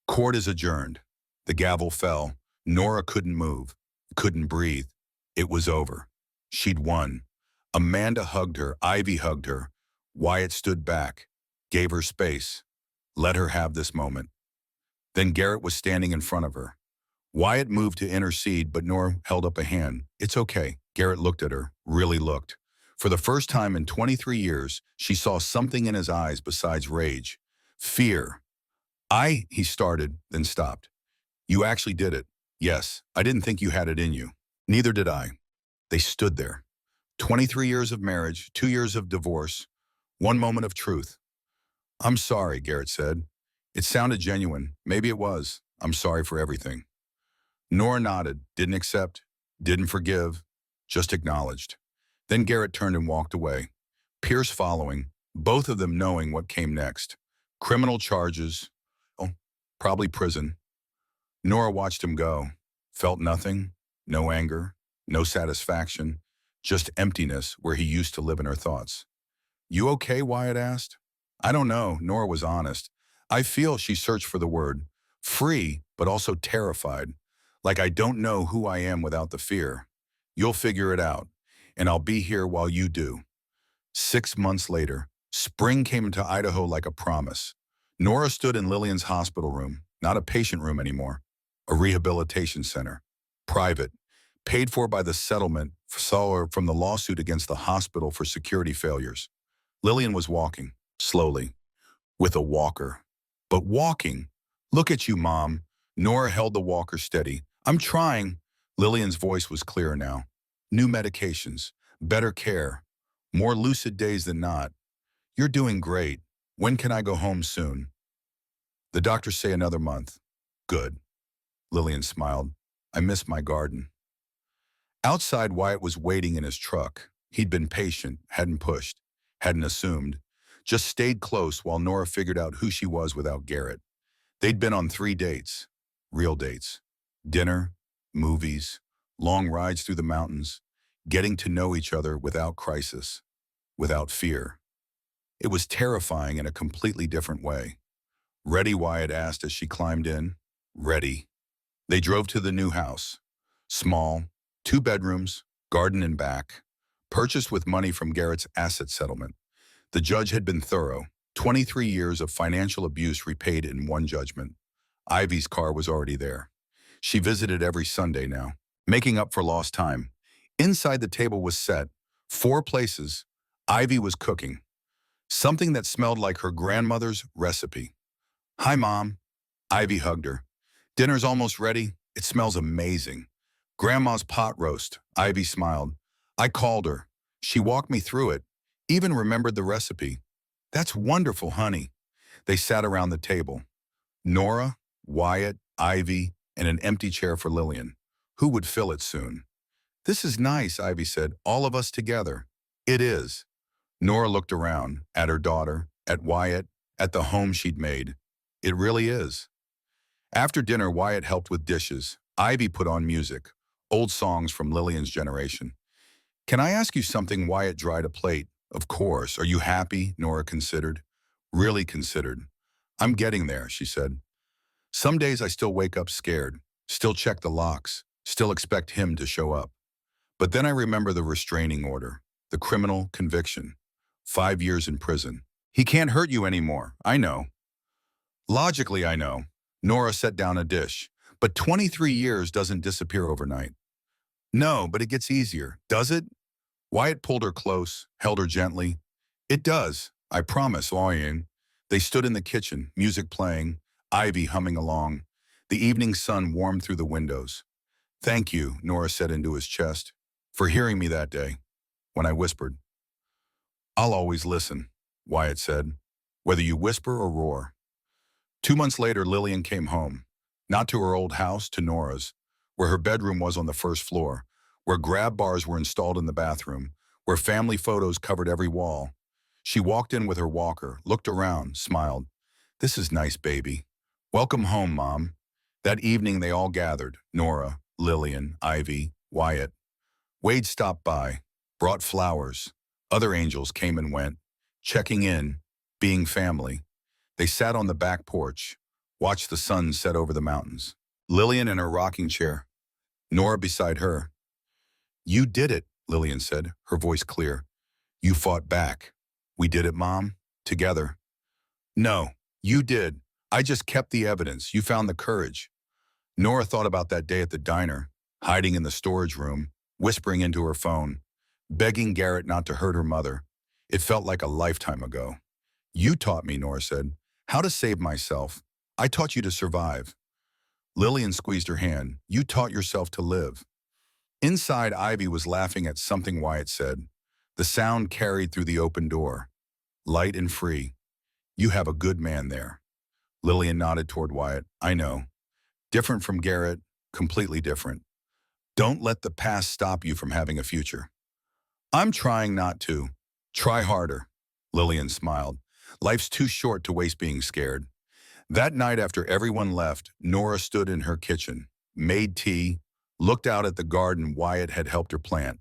Court is adjourned. The gavel fell. Nora couldn't move, couldn't breathe. It was over. She'd won. Amanda hugged her. Ivy hugged her. Wyatt stood back, gave her space, let her have this moment. Then Garrett was standing in front of her. Wyatt moved to intercede, but Nora held up a hand. It's okay. Garrett looked at her, really looked. For the first time in 23 years, she saw something in his eyes besides rage. Fear. He started, then stopped. You actually did it. Yes, I didn't think you had it in you. Neither did I. They stood there. 23 years of marriage, 2 years of divorce, one moment of truth. I'm sorry, Garrett said. It sounded genuine. Maybe it was. I'm sorry for everything. Nora nodded, didn't accept, didn't forgive, just acknowledged. Then Garrett turned and walked away, Pierce following, both of them knowing what came next. Criminal charges, probably prison. Nora watched him go, felt nothing, no anger, no satisfaction, just emptiness where he used to live in her thoughts. You okay, Wyatt asked. I don't know, Nora was honest. I feel, she searched for the word, free, but also terrified. Like I don't know who I am without the fear. You'll figure it out, and I'll be here while you do. 6 months later, spring came into Idaho like a promise. Nora stood in Lillian's hospital room, not a patient room anymore, a rehabilitation center, private, paid for by the settlement from the lawsuit against the hospital for security failures. Lillian was walking, slowly, with a walker. But walking. Look at you, Mom. Nora held the walker steady. I'm trying. Lillian's voice was clearer now. New medications, better care, more lucid days than not. You're doing great. When can I go home soon? The doctors say another month. Good. Lillian smiled. I miss my garden. Outside, Wyatt was waiting in his truck. He'd been patient, hadn't pushed, hadn't assumed, just stayed close while Nora figured out who she was without Garrett. They'd been on 3 dates, real dates. Dinner, movies, long rides through the mountains, getting to know each other without crisis, without fear. It was terrifying in a completely different way. Ready, Wyatt asked as she climbed in. Ready. They drove to the new house. Small, 2 bedrooms, garden and back, purchased with money from Garrett's asset settlement. The judge had been thorough. 23 years of financial abuse repaid in one judgment. Ivy's car was already there. She visited every Sunday now, making up for lost time. Inside the table was set, 4 places. Ivy was cooking, something that smelled like her grandmother's recipe. Hi, Mom. Ivy hugged her. Dinner's almost ready. It smells amazing. Grandma's pot roast. Ivy smiled. I called her. She walked me through it, even remembered the recipe. That's wonderful, honey. They sat around the table. Nora, Wyatt, Ivy, and an empty chair for Lillian. Who would fill it soon? This is nice, Ivy said. All of us together. It is. Nora looked around, at her daughter, at Wyatt, at the home she'd made. It really is. After dinner, Wyatt helped with dishes. Ivy put on music, old songs from Lillian's generation. Can I ask you something? Wyatt dried a plate. Of course. Are you happy? Nora considered. Really considered. I'm getting there, she said. Some days I still wake up scared, still check the locks, still expect him to show up. But then I remember the restraining order, the criminal conviction. 5 years in prison. He can't hurt you anymore, I know. Logically, I know. Nora set down a dish. But 23 years doesn't disappear overnight. No, but it gets easier, does it? Wyatt pulled her close, held her gently. It does, I promise, Lillian. They stood in the kitchen, music playing, Ivy humming along. The evening sun warmed through the windows. Thank you, Nora said into his chest, for hearing me that day, when I whispered. I'll always listen, Wyatt said, whether you whisper or roar. 2 months later, Lillian came home, not to her old house, to Nora's, where her bedroom was on the first floor, where grab bars were installed in the bathroom, where family photos covered every wall. She walked in with her walker, looked around, smiled. This is nice, baby. Welcome home, Mom. That evening they all gathered, Nora, Lillian, Ivy, Wyatt. Wade stopped by, brought flowers. Other angels came and went, checking in, being family. They sat on the back porch, watched the sun set over the mountains. Lillian in her rocking chair, Nora beside her. You did it, Lillian said, her voice clear. You fought back. We did it, Mom, together. No, you did. I just kept the evidence. You found the courage. Nora thought about that day at the diner, hiding in the storage room, whispering into her phone, begging Garrett not to hurt her mother. It felt like a lifetime ago. You taught me, Nora said, how to save myself. I taught you to survive. Lillian squeezed her hand. You taught yourself to live. Inside, Ivy was laughing at something Wyatt said. The sound carried through the open door. Light and free. You have a good man there. Lillian nodded toward Wyatt. I know. Different from Garrett, completely different. Don't let the past stop you from having a future. I'm trying not to. Try harder. Lillian smiled. Life's too short to waste being scared. That night after everyone left, Nora stood in her kitchen, made tea, looked out at the garden Wyatt had helped her plant.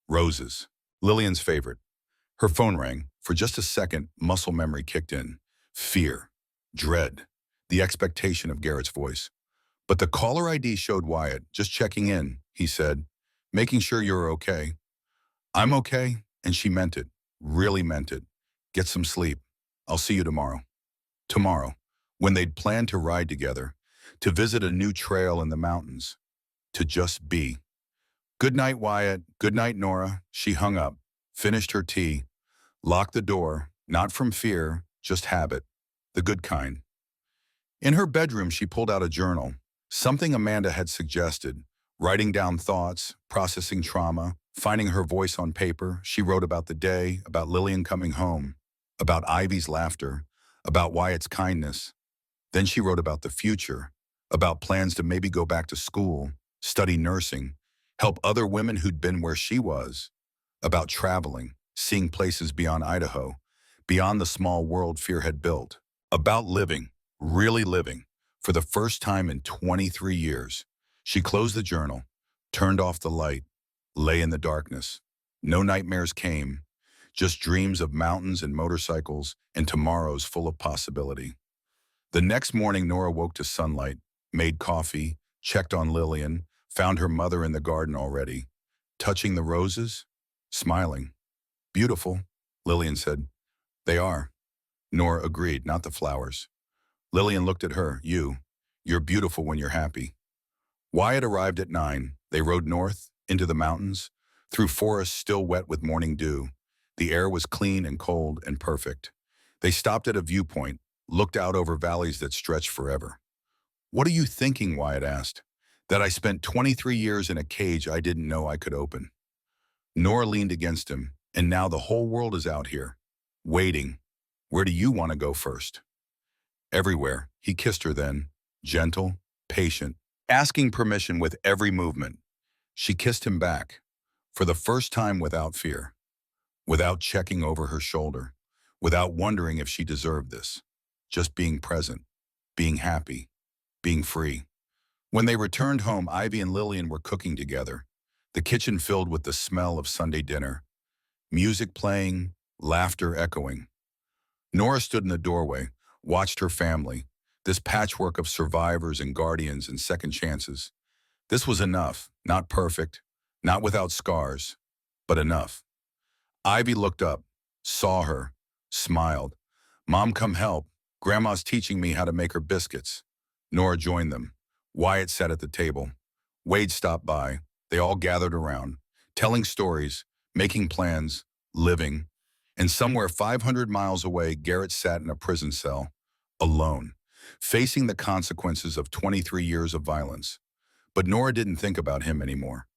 Roses. Lillian's favorite. Her phone rang. For just a second, muscle memory kicked in. Fear. Dread. The expectation of Garrett's voice. But the caller ID showed Wyatt, just checking in, he said, making sure you're okay. I'm okay, and she meant it, really meant it. Get some sleep. I'll see you tomorrow. Tomorrow, when they'd planned to ride together, to visit a new trail in the mountains, to just be. Good night, Wyatt. Good night, Nora. She hung up, finished her tea, locked the door, not from fear, just habit. the good kind. In her bedroom, she pulled out a journal, something Amanda had suggested, writing down thoughts, processing trauma, finding her voice on paper. She wrote about the day, about Lillian coming home, about Ivy's laughter, about Wyatt's kindness. Then she wrote about the future, about plans to maybe go back to school, study nursing, help other women who'd been where she was, about traveling, seeing places beyond Idaho, beyond the small world fear had built, about living, really living, for the first time in 23 years. She closed the journal, turned off the light, lay in the darkness. No nightmares came, just dreams of mountains and motorcycles and tomorrows full of possibility. The next morning, Nora woke to sunlight, made coffee, checked on Lillian, found her mother in the garden already, touching the roses, smiling. Beautiful, Lillian said. They are. Nora agreed, not the flowers. Lillian looked at her. You're beautiful when you're happy. Wyatt arrived at 9. They rode north, into the mountains, through forests still wet with morning dew. The air was clean and cold and perfect. They stopped at a viewpoint, looked out over valleys that stretched forever. What are you thinking, Wyatt asked. That I spent 23 years in a cage I didn't know I could open. Nora leaned against him, and now the whole world is out here, waiting. Where do you want to go first? Everywhere. He kissed her then, gentle, patient, asking permission with every movement. She kissed him back, for the first time without fear, without checking over her shoulder, without wondering if she deserved this, just being present, being happy, being free. When they returned home, Ivy and Lillian were cooking together, the kitchen filled with the smell of Sunday dinner, music playing, laughter echoing. Nora stood in the doorway, watched her family, this patchwork of survivors and guardians and second chances. This was enough, not perfect, not without scars, but enough. Ivy looked up, saw her, smiled. Mom, come help. Grandma's teaching me how to make her biscuits. Nora joined them. Wyatt sat at the table. Wade stopped by. They all gathered around, telling stories, making plans, living. And somewhere 500 miles away, Garrett sat in a prison cell, alone, facing the consequences of 23 years of violence. But Nora didn't think about him anymore,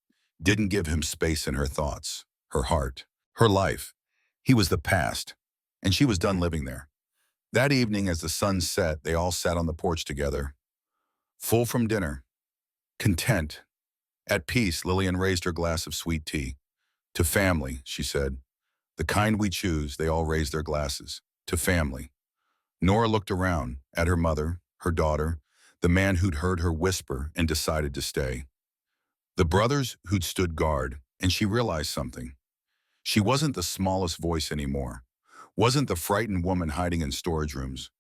didn't give him space in her thoughts, her heart, her life. He was the past, and she was done living there. That evening, as the sun set, they all sat on the porch together, full from dinner, content. At peace, Lillian raised her glass of sweet tea. To family, she said. The kind we choose, they all raised their glasses. To family. Nora looked around, at her mother, her daughter, the man who'd heard her whisper and decided to stay. The brothers who'd stood guard, and she realized something. She wasn't the smallest voice anymore. Wasn't the frightened woman hiding in storage rooms.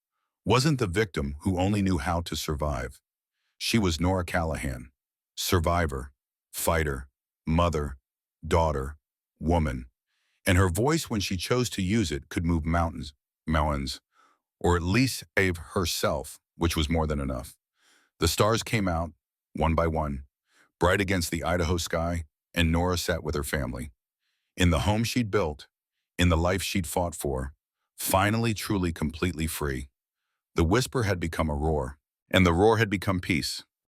Wasn't the victim who only knew how to survive. She was Nora Callahan. Survivor, fighter, mother, daughter, woman. And her voice, when she chose to use it, could move mountains, or at least save herself, which was more than enough. The stars came out, one by one, bright against the Idaho sky, and Nora sat with her family. In the home she'd built, in the life she'd fought for, finally, truly, completely free. The whisper had become a roar, and the roar had become peace.